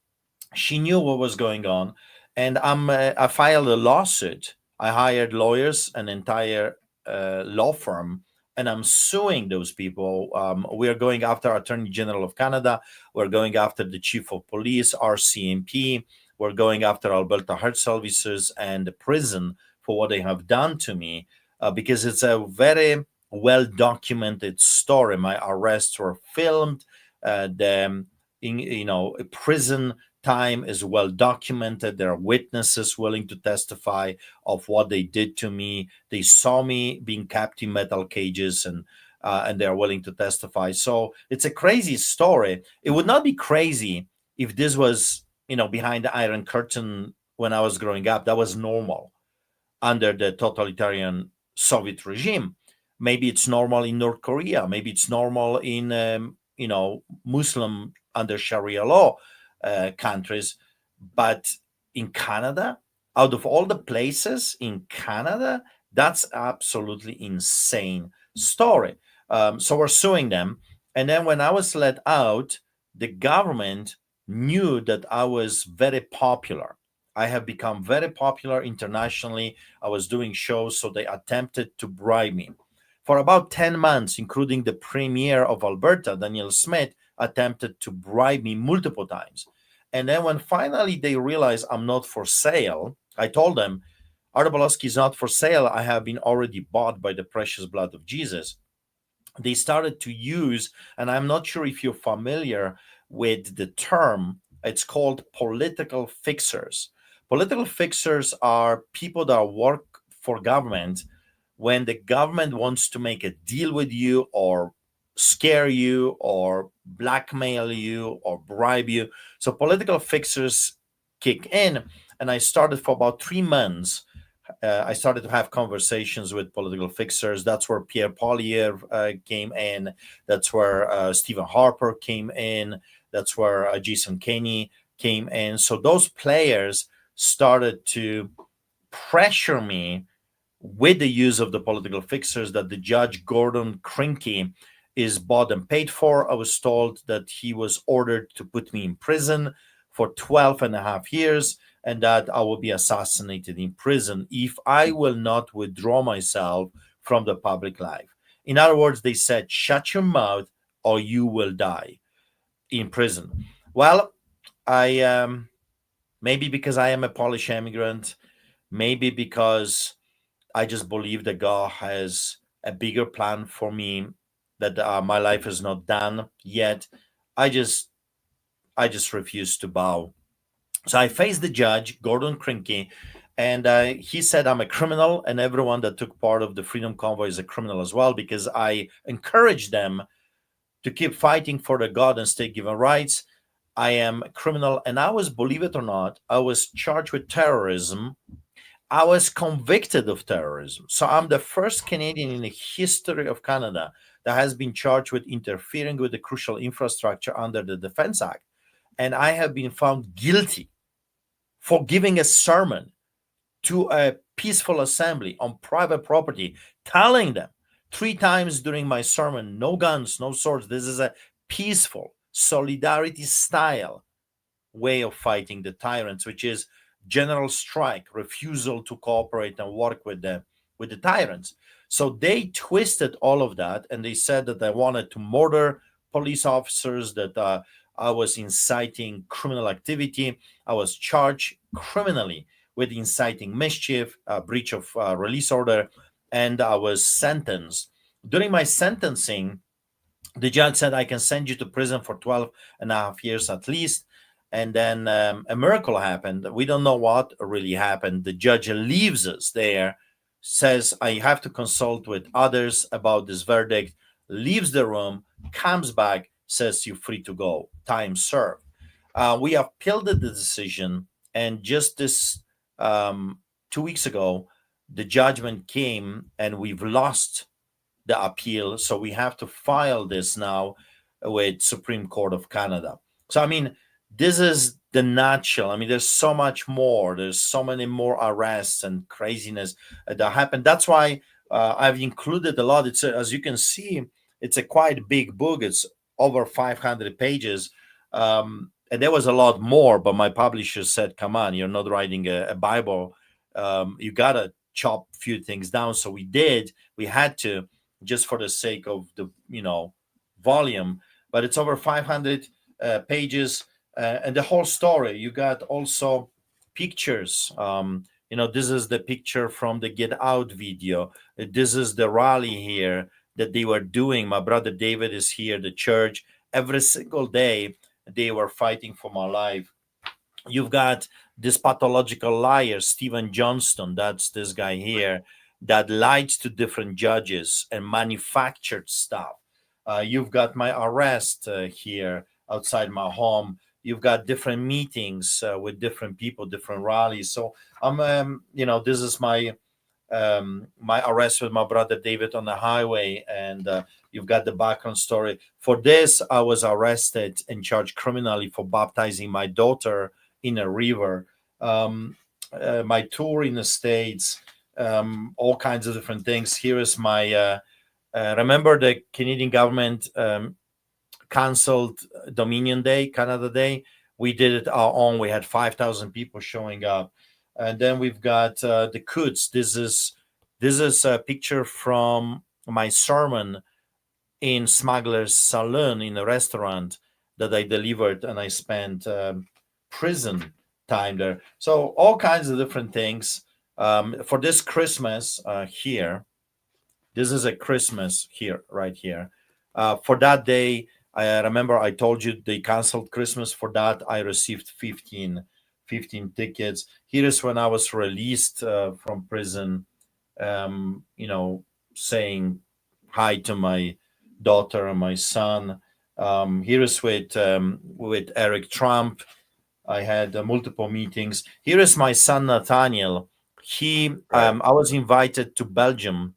she knew what was going on, and I filed a lawsuit. I hired lawyers, an entire law firm, and I'm suing those people. We are going after Attorney General of Canada. We're going after the Chief of Police, RCMP. We're going after Alberta Heart Services and the prison for what they have done to me, because it's a very well documented story. My arrests were filmed. The prison time is well documented. There are witnesses willing to testify of what they did to me. They saw me being kept in metal cages, and they are willing to testify. So it's a crazy story. It would not be crazy if this was behind the Iron Curtain when I was growing up. That was normal under the totalitarian Soviet regime. Maybe it's normal in North Korea. Maybe it's normal in Muslim under Sharia law countries. But in Canada, out of all the places in Canada, that's absolutely insane story. So we're suing them. And then when I was let out, the government knew that I was very popular. I have become very popular internationally. I was doing shows, so they attempted to bribe me. For about 10 months, including the premier of Alberta, Daniel Smith, attempted to bribe me multiple times. And then when finally they realized I'm not for sale, I told them, Artur Pawlowski is not for sale. I have been already bought by the precious blood of Jesus. They started to use, and I'm not sure if you're familiar with the term, it's called political fixers. Political fixers are people that work for government when the government wants to make a deal with you or scare you or blackmail you or bribe you. So political fixers kick in, and I started for about 3 months. I started to have conversations with political fixers. That's where Pierre Poilievre came in. That's where Stephen Harper came in. That's where Jason Kenney came in. So those players started to pressure me with the use of the political fixers that the judge Gordon Crinky is bought and paid for. I was told that he was ordered to put me in prison for 12 and a half years and that I will be assassinated in prison if I will not withdraw myself from the public life. In other words, they said, shut your mouth or you will die in prison. Well, I maybe because I am a Polish immigrant, maybe because I just believe that God has a bigger plan for me, that my life is not done yet. I just I just refuse to bow. So I faced the judge, Gordon Crinky, and he said I'm a criminal, and everyone that took part of the Freedom Convoy is a criminal as well because I encouraged them to keep fighting for the God and state given rights. I am a criminal, and I was, believe it or not, I was charged with terrorism. I was convicted of terrorism. So I'm the first Canadian in the history of Canada that has been charged with interfering with the crucial infrastructure under the Defense Act. And I have been found guilty for giving a sermon to a peaceful assembly on private property, telling them 3 times during my sermon, no guns, no swords. This is a peaceful, solidarity style way of fighting the tyrants, which is general strike, refusal to cooperate and work with the tyrants. So they twisted all of that, and they said that I wanted to murder police officers, that I was inciting criminal activity. I was charged criminally with inciting mischief, breach of release order, and I was sentenced. During my sentencing, the judge said I can send you to prison for 12 and a half years at least. And then a miracle happened. We don't know what really happened. The judge leaves us there, says I have to consult with others about this verdict, leaves the room, comes back, says you're free to go. Time served. We appealed the decision, and just this 2 weeks ago, the judgment came, and we've lost the appeal. So we have to file this now with Supreme Court of Canada. So I mean, this is the nutshell. I mean, there's so much more. There's so many more arrests and craziness that happened. That's why I've included a lot. It's as you can see, it's a quite big book. It's over 500 pages. And there was a lot more, but my publisher said, "Come on, you're not writing a Bible. You gotta chop a few things down." So we did. We had to, just for the sake of the volume. But it's over 500 pages, and the whole story. You got also pictures. This is the picture from the Get Out video. This is the rally here that they were doing. My brother David is here. The church, every single day they were fighting for my life. You've got this pathological liar, Stephen Johnston. That's this guy here that lied to different judges and manufactured stuff. You've got my arrest here outside my home. You've got different meetings with different people, different rallies. So this is my arrest with my brother David on the highway, and you've got the background story. For this, I was arrested and charged criminally for baptizing my daughter in a river. My tour in the States, all kinds of different things. Here is my Remember the Canadian government canceled Dominion Day, Canada Day. We did it our own. We had 5,000 people showing up, and then we've got the Coots. This is a picture from my sermon in Smuggler's Saloon in a restaurant that I delivered, and I spent prison time there. So all kinds of different things. For this Christmas here, this is a Christmas here, right here. For that day, I remember I told you they canceled Christmas. For that, I received 15 tickets. Here is when I was released from prison, saying hi to my daughter and my son. Here is with Eric Trump. I had multiple meetings. Here is my son Nathaniel. Right. I was invited to Belgium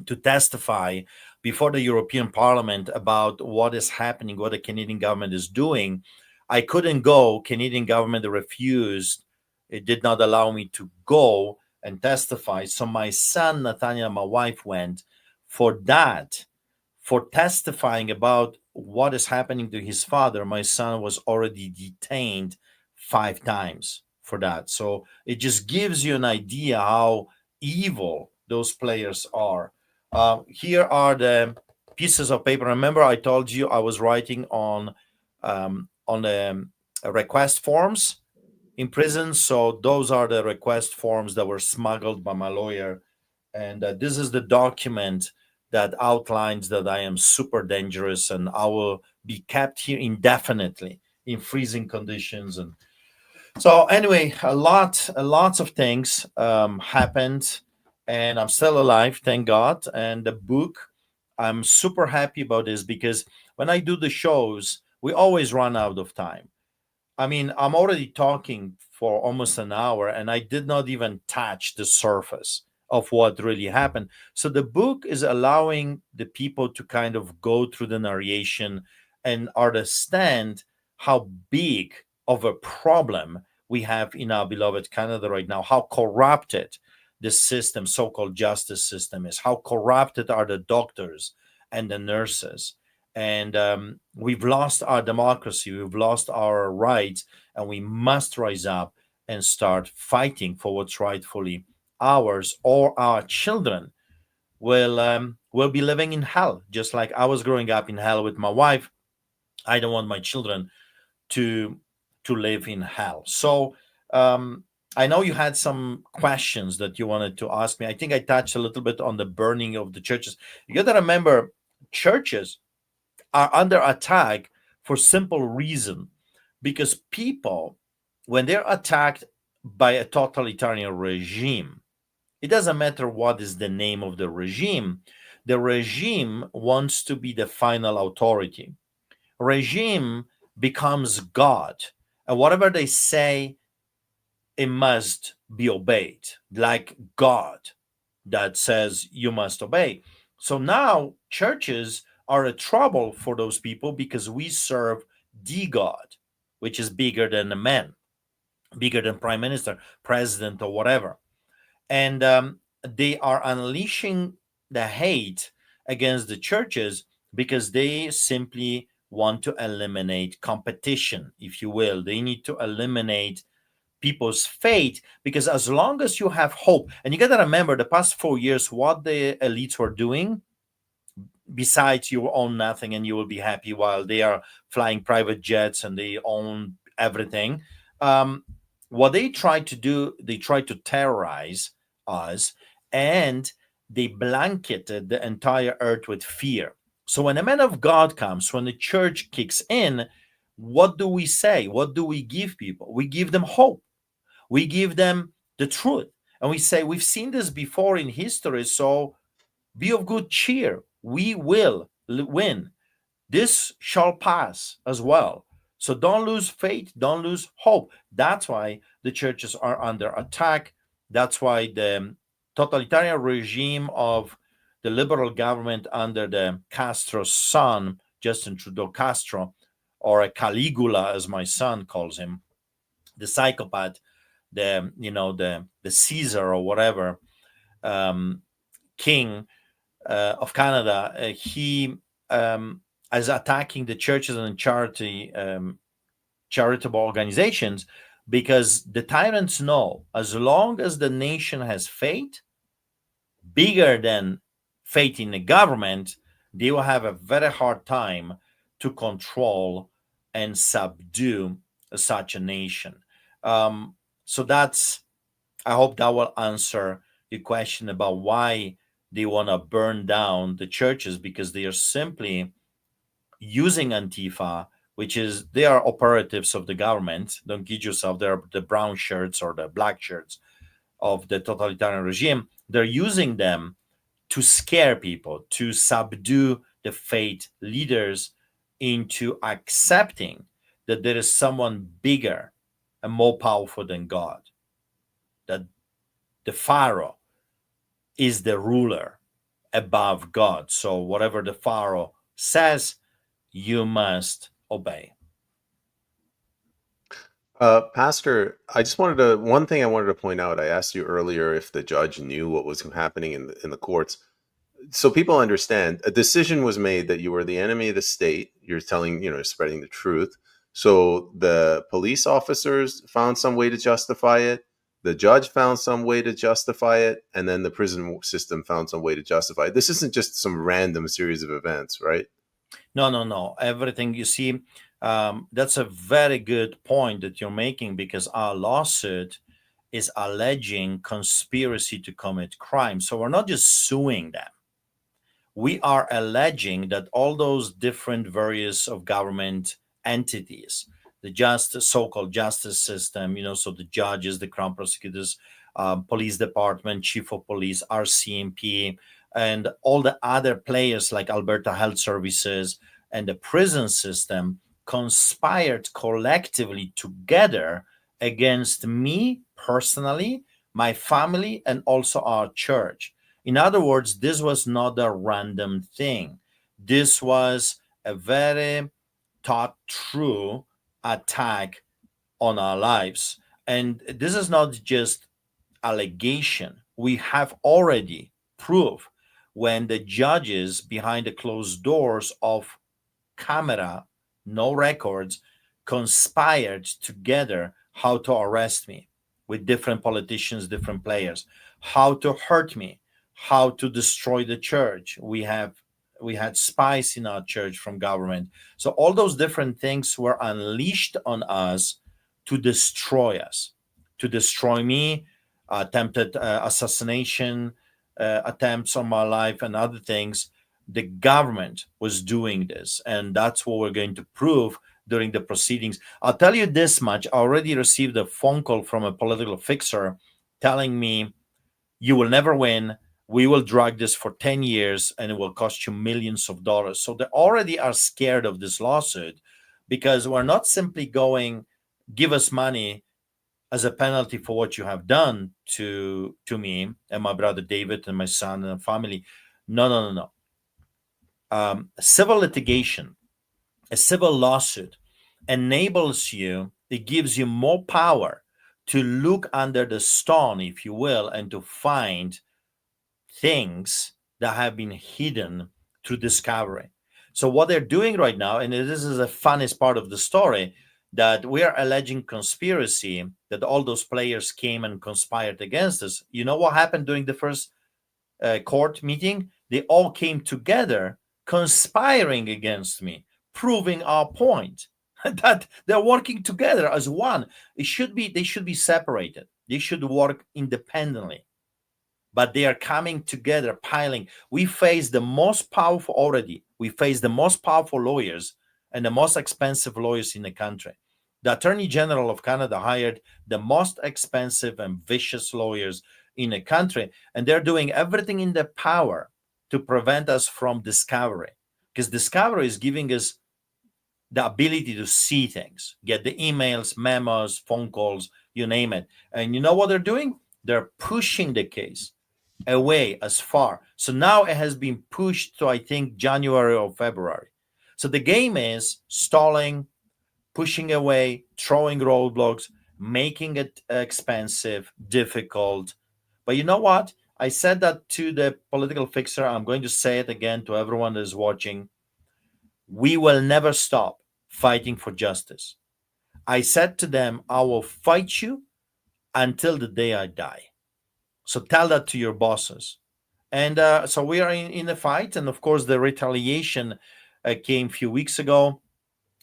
to testify before the European Parliament about what is happening, what the Canadian government is doing. I couldn't go. Canadian government refused. It did not allow me to go and testify. So my son Nathaniel and my wife went for that, for testifying about what is happening to his father. My son was already detained 5 times for that. So it just gives you an idea how evil those players are. Here are the pieces of paper. Remember, I told you I was writing on the request forms in prison. So those are the request forms that were smuggled by my lawyer, and this is the document that outlines that I am super dangerous and I will be kept here indefinitely in freezing conditions. And so anyway, lots of things happened, and I'm still alive, thank God. And the book, I'm super happy about this because when I do the shows, we always run out of time. I mean, I'm already talking for almost an hour and I did not even touch the surface of what really happened. So the book is allowing the people to kind of go through the narration and understand how big of a problem we have in our beloved Canada right now, how corrupted the system, so called justice system, is, how corrupted are the doctors and the nurses, and we've lost our democracy, we've lost our rights, and we must rise up and start fighting for what's rightfully ours, or our children will be living in hell, just like I was growing up in hell with my wife. I don't want my children to live in hell. So I know you had some questions that you wanted to ask me. I think I touched a little bit on the burning of the churches. You got to remember, churches are under attack for simple reason, because people, when they're attacked by a totalitarian regime, it doesn't matter what is the name of the regime wants to be the final authority. Regime becomes God, and whatever they say, it must be obeyed, like God that says you must obey. So now churches are a trouble for those people because we serve the God, which is bigger than the man, bigger than prime minister, president, or whatever. And they are unleashing the hate against the churches because they simply want to eliminate competition, if you will. They need to eliminate people's faith, because as long as you have hope, and you got to remember the past 4 years, what the elites were doing, besides you own nothing and you will be happy, while they are flying private jets and they own everything. um, what they try to do, they try to terrorize us, and they blanketed the entire earth with fear. So when a man of God comes, when the church kicks in, what do we say? What do we give people? We give them hope, we give them the truth, and we say we've seen this before in history, so be of good cheer, we will win, this shall pass as well. So don't lose faith, don't lose hope. That's why the churches are under attack. That's why the totalitarian regime of the liberal government under the Castro's son, Justin Trudeau Castro, or a Caligula as my son calls him, the psychopath, the Caesar or whatever, um, king, of Canada, he is attacking the churches and charitable organizations because the tyrants know as long as the nation has faith bigger than faith in the government, they will have a very hard time to control and subdue such a nation. Um, so that's, I hope that will answer your question about why they want to burn down the churches, because they are simply using Antifa, which is they are operatives of the government. Don't kid yourself, they're the brown shirts or the black shirts of the totalitarian regime. They're using them to scare people, to subdue the faith leaders into accepting that there is someone bigger and more powerful than God, that the Pharaoh is the ruler above God. So whatever the Pharaoh says, you must obey. Pastor, I just wanted to, one thing I wanted to point out. I asked you earlier if the judge knew what was happening in the courts. So people understand a decision was made that you were the enemy of the state. You're telling, spreading the truth. So the police officers found some way to justify it. The judge found some way to justify it. And then the prison system found some way to justify it. This isn't just some random series of events, right? No, no, no. Everything you see, that's a very good point that you're making, because our lawsuit is alleging conspiracy to commit crime. So we're not just suing them. We are alleging that all those different various of government entities, the justice, so-called justice system, so the judges, the crown prosecutors, police department, chief of police, RCMP, and all the other players like Alberta Health Services and the prison system conspired collectively together against me personally, my family, and also our church. In other words, this was not a random thing. This was a very thought through attack on our lives. And this is not just allegation. We have already proof when the judges behind the closed doors of camera, no records, conspired together how to arrest me with different politicians, different players, how to hurt me, how to destroy the church. We had spies in our church from government. So all those different things were unleashed on us to destroy us, to destroy me, attempted assassination attempts on my life and other things. The government was doing this, and that's what we're going to prove during the proceedings. I'll tell you this much: I already received a phone call from a political fixer telling me, you will never win, we will drag this for 10 years and it will cost you millions of dollars. So they already are scared of this lawsuit, because we're not simply going, give us money as a penalty for what you have done to me and my brother David and my son and family. No, no, no, no. Civil litigation, a civil lawsuit, enables you, it gives you more power to look under the stone, if you will, and to find things that have been hidden through discovery. So what they're doing right now, and this is the funniest part of the story, that we are alleging conspiracy, that all those players came and conspired against us. You know what happened during the first court meeting? They all came together conspiring against me, proving our point that they're working together as one. They should be separated. They should work independently, but they are coming together, piling. We face the most powerful already. We face the most powerful lawyers and the most expensive lawyers in the country. The Attorney General of Canada hired the most expensive and vicious lawyers in the country, and they're doing everything in their power to prevent us from discovery, because discovery is giving us the ability to see things, get the emails, memos, phone calls, you name it. And you know what they're doing? They're pushing the case away as far. So now it has been pushed to, I think, January or February. So the game is stalling, pushing away, throwing roadblocks, making it expensive, difficult. But you know what? I said that to the political fixer. I'm going to say it again to everyone that is watching. We will never stop fighting for justice. I said to them, I will fight you until the day I die. So tell that to your bosses. And so we are in a fight. And of course, the retaliation came a few weeks ago.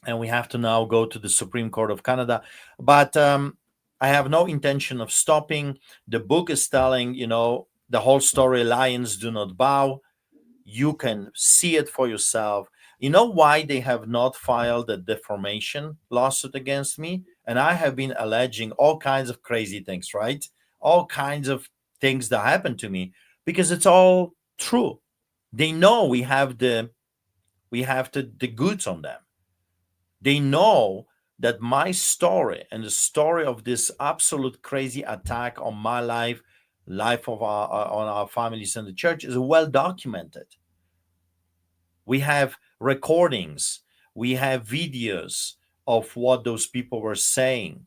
And we have to now go to the Supreme Court of Canada. But I have no intention of stopping. The book is telling, the whole story, Lions Do Not Bow. You can see it for yourself. You know why they have not filed a defamation lawsuit against me? And I have been alleging all kinds of crazy things, right? All kinds of things that happened to me because it's all true. They know we have the goods on them. They know that my story and the story of this absolute crazy attack on my life of on our families in the church is well documented. We have recordings, we have videos of what those people were saying,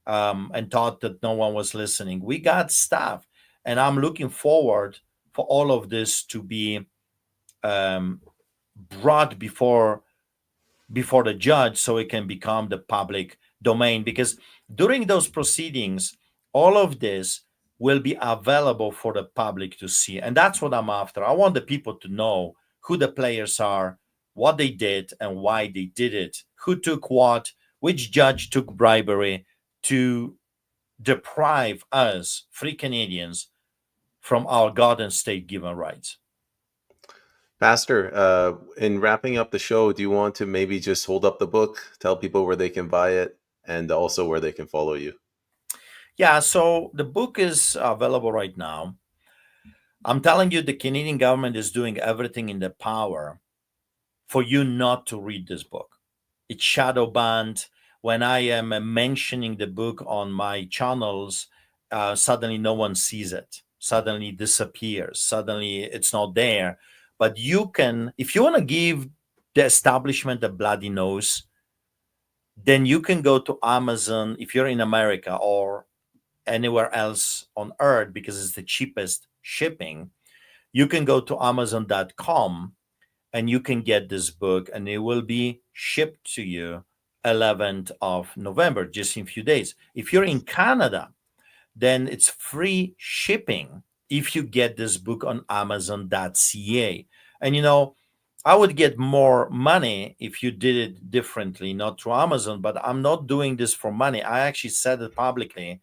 and thought that no one was listening. We got stuff, and I'm looking forward for all of this to be um, brought before the judge so it can become the public domain, because during those proceedings all of this will be available for the public to see, and that's what I'm after. I want the people to know who the players are, what they did and why they did it, who took what, which judge took bribery to deprive us free Canadians from our god and state given rights. Pastor, in wrapping up the show, do you want to maybe just hold up the book, tell people where they can buy it, and also where they can follow you? Yeah, so the book is available right now. I'm telling you, the Canadian government is doing everything in their power for you not to read this book. It's shadow banned. When I am mentioning the book on my channels, suddenly no one sees it. Suddenly it disappears. Suddenly it's not there. But you can, if you want to give the establishment a bloody nose, then you can go to Amazon if you're in America or anywhere else on earth because it's the cheapest shipping. You can go to amazon.com and you can get this book and it will be shipped to you 11th of November, just in a few days. If you're in Canada, then it's free shipping if you get this book on amazon.ca. And I would get more money if you did it differently, not through Amazon, but I'm not doing this for money. I actually said it publicly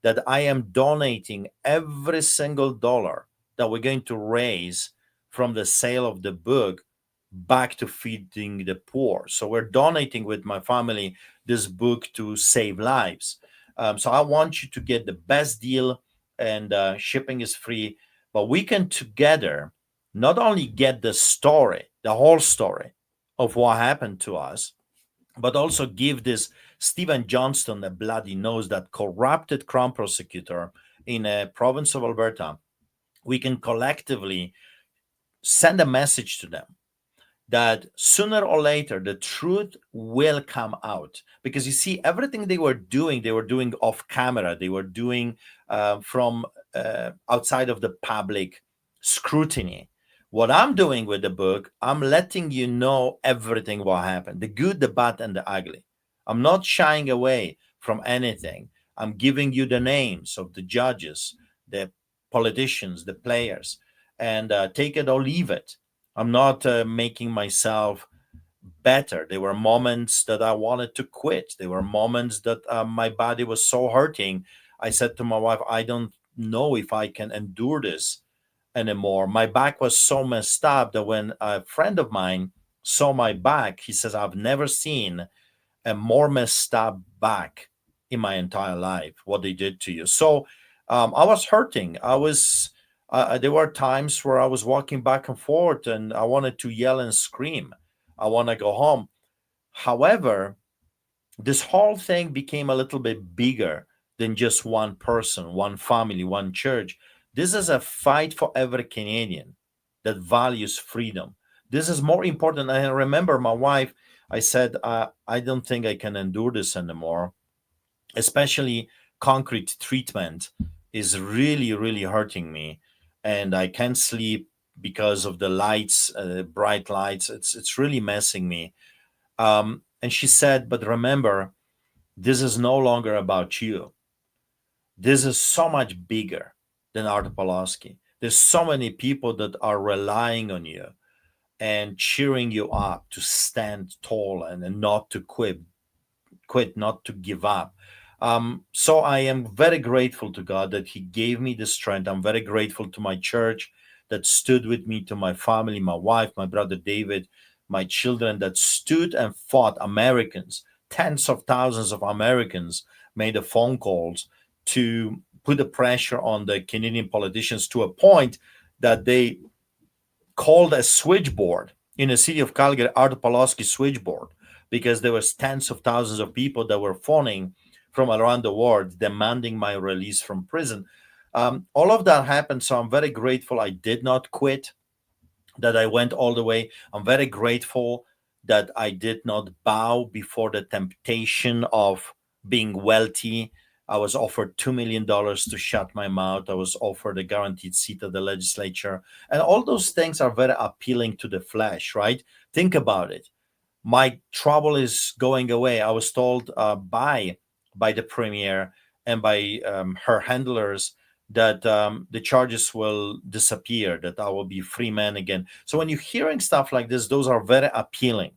that I am donating every single dollar that we're going to raise from the sale of the book back to feeding the poor. So we're donating with my family this book to save lives. So I want you to get the best deal, and shipping is free. But we can together not only get the story, the whole story of what happened to us, but also give this Stephen Johnston a bloody nose, that corrupted crown prosecutor in a province of Alberta. We can collectively send a message to them that sooner or later the truth will come out, because you see, everything they were doing off camera. They were doing from outside of the public scrutiny. What I'm doing with the book, I'm letting you know everything what happened, the good, the bad, and the ugly. I'm not shying away from anything. I'm giving you the names of the judges, the politicians, the players, and take it or leave it. I'm not making myself better. There were moments that I wanted to quit. There were moments that my body was so hurting. I said to my wife, I don't know if I can endure this anymore. My back was so messed up that when a friend of mine saw my back, he says, I've never seen a more messed up back in my entire life, what they did to you. So I was hurting. There were times where I was walking back and forth and I wanted to yell and scream. I want to go home. However, this whole thing became a little bit bigger than just one person, one family, one church. This is a fight for every Canadian that values freedom. This is more important. I remember my wife, I said, I don't think I can endure this anymore, especially concrete treatment is really, really hurting me. and I can't sleep because of the lights, bright lights. It's really messing me. And she said, "But remember, this is no longer about you. This is so much bigger than Artur Pawlowski. There's so many people that are relying on you and cheering you up to stand tall and not to quit, not to give up." So I am very grateful to God that He gave me the strength. I'm very grateful to my church that stood with me, to my family, my wife, my brother David, my children that stood and fought. Americans, tens of thousands of Americans made the phone calls to put the pressure on the Canadian politicians to a point that they called a switchboard in the city of Calgary, Artur Pawlowski switchboard, because there was tens of thousands of people that were phoning from around the world demanding my release from prison. All of that happened, so I'm very grateful I did not quit, that I went all the way. I'm very grateful that I did not bow before the temptation of being wealthy. I was offered $2 million to shut my mouth. I was offered a guaranteed seat at the legislature. And all those things are very appealing to the flesh, right? Think about it. My trouble is going away. I was told by the premier and by her handlers that the charges will disappear, that I will be free man again. So when you're hearing stuff like this, those are very appealing.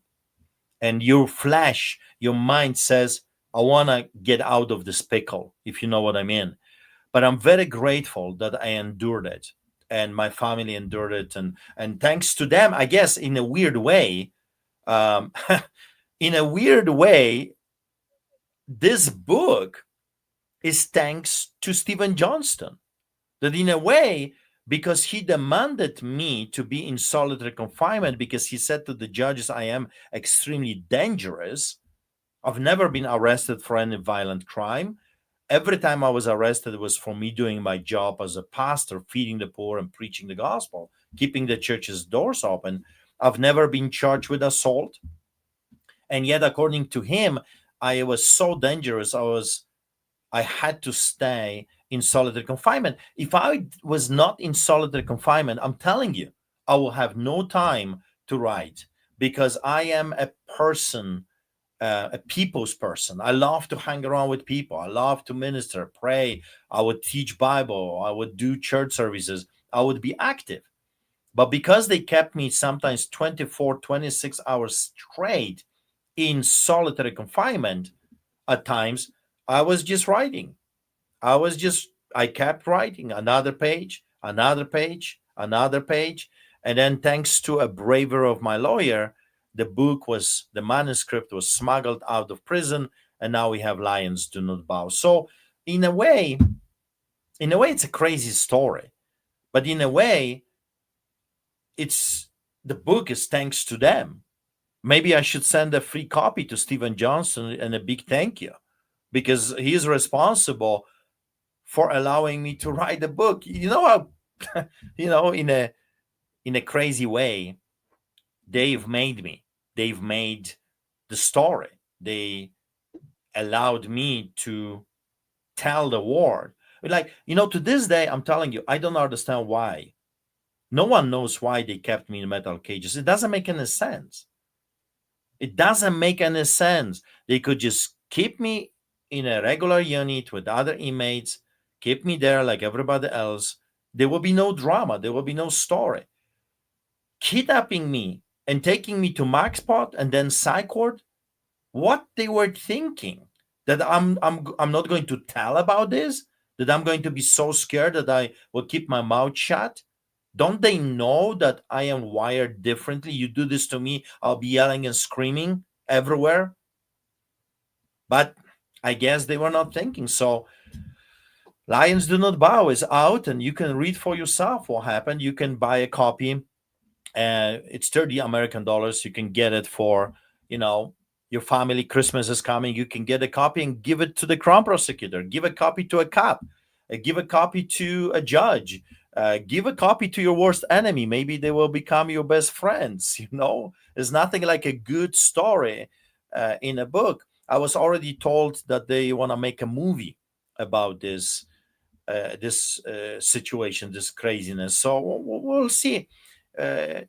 And your flesh, your mind says, "I want to get out of this pickle," if you know what I mean. But I'm very grateful that I endured it and my family endured it. And thanks to them, I guess, in a weird way, um, in a weird way, this book is thanks to Stephen Johnston. That in a way, because he demanded me to be in solitary confinement, because he said to the judges, "I am extremely dangerous. I've never been arrested for any violent crime. Every time I was arrested, it was for me doing my job as a pastor, feeding the poor and preaching the gospel, keeping the church's doors open. I've never been charged with assault." And yet, according to him, I was so dangerous. I had to stay in solitary confinement. If I was not in solitary confinement, I'm telling you, I will have no time to write, because I am a person, a people's person. I love to hang around with people. I love to minister, pray. I would teach Bible. I would do church services. I would be active. But because they kept me sometimes 24, 26 hours straight in solitary confinement, at times I was just writing. I kept writing another page, another page, another page. And then, thanks to a bravery of my lawyer, the manuscript was smuggled out of prison. And now we have Lions Do Not Bow. So, in a way, it's a crazy story. But in a way, it's the book is thanks to them. Maybe I should send a free copy to Stephen Johnson and a big thank you, because he is responsible for allowing me to write the book. You know how, in a crazy way, they've made me. They've made the story. They allowed me to tell the world. Like, to this day, I'm telling you, I don't understand why. No one knows why they kept me in metal cages. It doesn't make any sense. It doesn't make any sense. They could just keep me in a regular unit with other inmates, keep me there like everybody else. There will be no drama. There will be no story. Kidnapping me and taking me to Maxpot and then psych ward. What they were thinking, that I'm not going to tell about this, that I'm going to be so scared that I will keep my mouth shut. Don't they know that I am wired differently? You do this to me, I'll be yelling and screaming everywhere. But I guess they were not thinking. So Lions Do Not Bow is out, and you can read for yourself what happened. You can buy a copy. It's 30 American dollars. You can get it for, your family. Christmas is coming. You can get a copy and give it to the crown prosecutor. Give a copy to a cop. Give a copy to a judge. Give a copy to your worst enemy. Maybe they will become your best friends. There's nothing like a good story in a book. I was already told that they want to make a movie about this this situation, this craziness. So we'll see. Uh,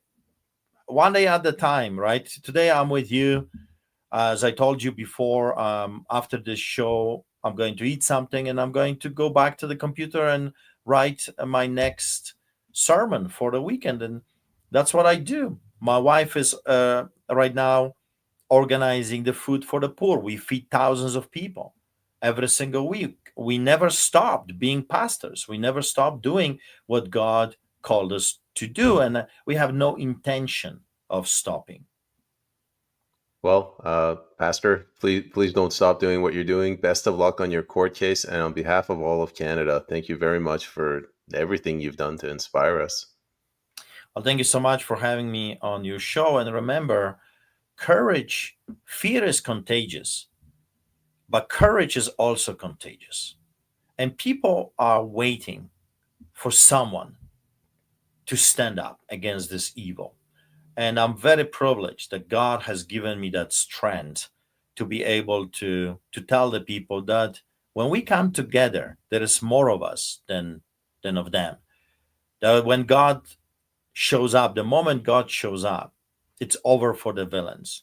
One day at a time, right? Today I'm with you. As I told you before, after this show, I'm going to eat something and I'm going to go back to the computer and write my next sermon for the weekend. And that's what I do. My wife is right now organizing the food for the poor. We feed thousands of people every single week. We never stopped being pastors. We never stopped doing what God called us to do. And we have no intention of stopping. Well, Pastor, please don't stop doing what you're doing. Best of luck on your court case, and on behalf of all of Canada, thank you very much for everything you've done to inspire us. Well, thank you so much for having me on your show. And remember, courage, fear is contagious, but courage is also contagious. And people are waiting for someone to stand up against this evil. And I'm very privileged that God has given me that strength to be able to tell the people that when we come together, there is more of us than of them. That when God shows up, the moment God shows up, it's over for the villains.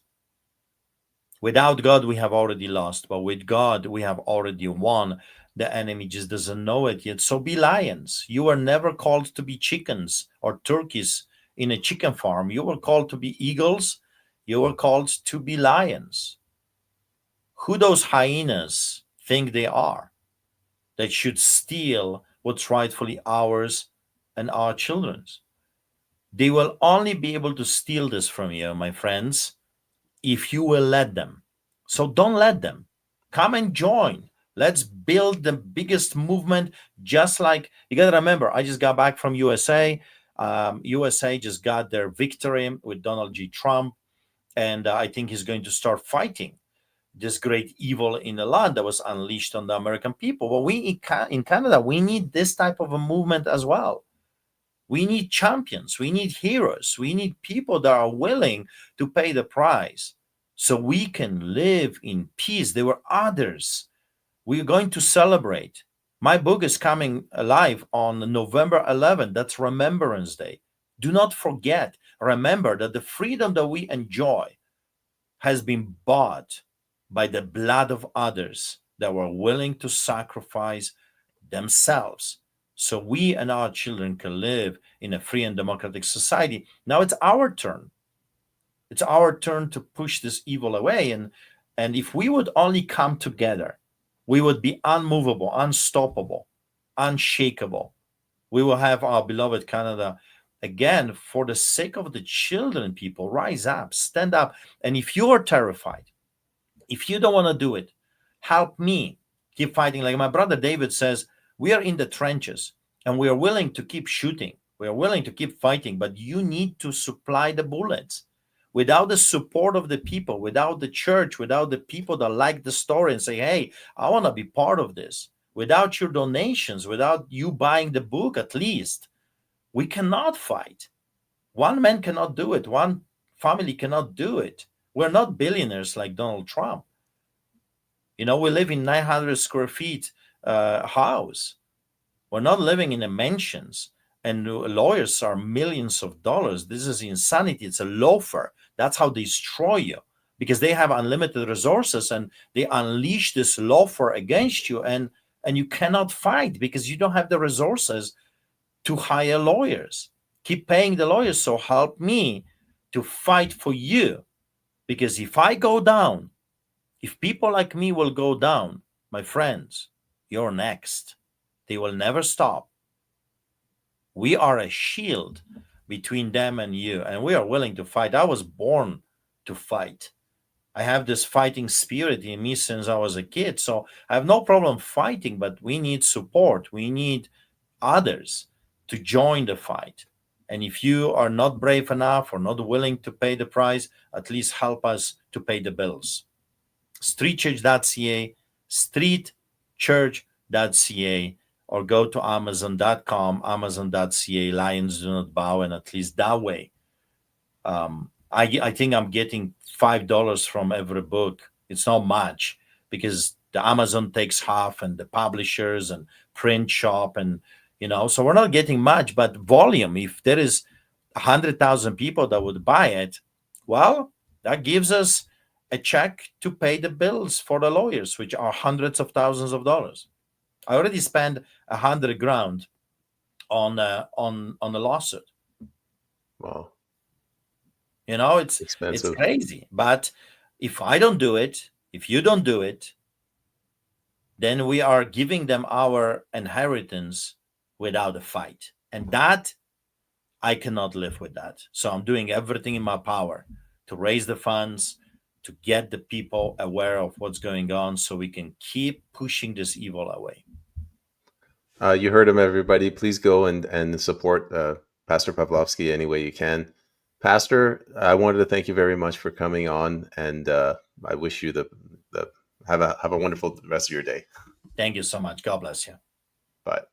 Without God, we have already lost, but with God, we have already won. The enemy just doesn't know it yet. So be lions. You were never called to be chickens or turkeys in a chicken farm. You were called to be eagles. You were called to be lions. Who those hyenas think they are that should steal what's rightfully ours and our children's? They will only be able to steal this from you, my friends, if you will let them. So don't let them. Come and join. Let's build the biggest movement. Just like you got to remember, I just got back from USA. USA just got their victory with Donald J. Trump, and I think he's going to start fighting this great evil in the land that was unleashed on the American people. Well, we in Canada, we need this type of a movement as well. We need champions. We need heroes. We need people that are willing to pay the price so we can live in peace. There were others. We're going to celebrate. My book is coming alive on November 11th. That's Remembrance Day. Do not forget. Remember that the freedom that we enjoy has been bought by the blood of others that were willing to sacrifice themselves so we and our children can live in a free and democratic society. Now it's our turn. It's our turn to push this evil away. And if we would only come together, we would be unmovable, unstoppable, unshakable. We will have our beloved Canada again. For the sake of the children, people, rise up, stand up. And if you are terrified, if you don't want to do it, help me keep fighting. Like my brother David says, we are in the trenches and we are willing to keep shooting. We are willing to keep fighting, but you need to supply the bullets. Without the support of the people, without the church, without the people that like the story and say, hey, I want to be part of this, without your donations, without you buying the book at least, we cannot fight. One man cannot do it. One family cannot do it. We're not billionaires like Donald Trump. You know, we live in 900 square feet house. We're not living in a mansions. And lawyers are millions of dollars. This is insanity. It's a loafer. That's how they destroy you because they have unlimited resources and they unleash this loafer against you. And you cannot fight because you don't have the resources to hire lawyers. Keep paying the lawyers. So help me to fight for you. Because if I go down, if people like me will go down, my friends, you're next. They will never stop. We are a shield between them and you, and we are willing to fight. I was born to fight. I have this fighting spirit in me since I was a kid, so I have no problem fighting, but we need support. We need others to join the fight. And if you are not brave enough or not willing to pay the price, at least help us to pay the bills. Streetchurch.ca, streetchurch.ca, or go to amazon.com, amazon.ca, Lions Do Not Bow, and at least that way. I think I'm getting $5 from every book. It's not much because the Amazon takes half, and the publishers and print shop, and so we're not getting much, but volume. If there is 100,000 people that would buy it, well, that gives us a check to pay the bills for the lawyers, which are hundreds of thousands of dollars. I already spent 100 grand on a lawsuit. Wow, It's expensive. crazy. But if I don't do it, if you don't do it, then we are giving them our inheritance without a fight. And that, I cannot live with that. So I'm doing everything in my power to raise the funds, to get the people aware of what's going on so we can keep pushing this evil away. You heard him, everybody. Please go and support Pastor Pawlowski any way you can. Pastor, I wanted to thank you very much for coming on, and I wish you the have a wonderful rest of your day. Thank you so much. God bless you. Bye.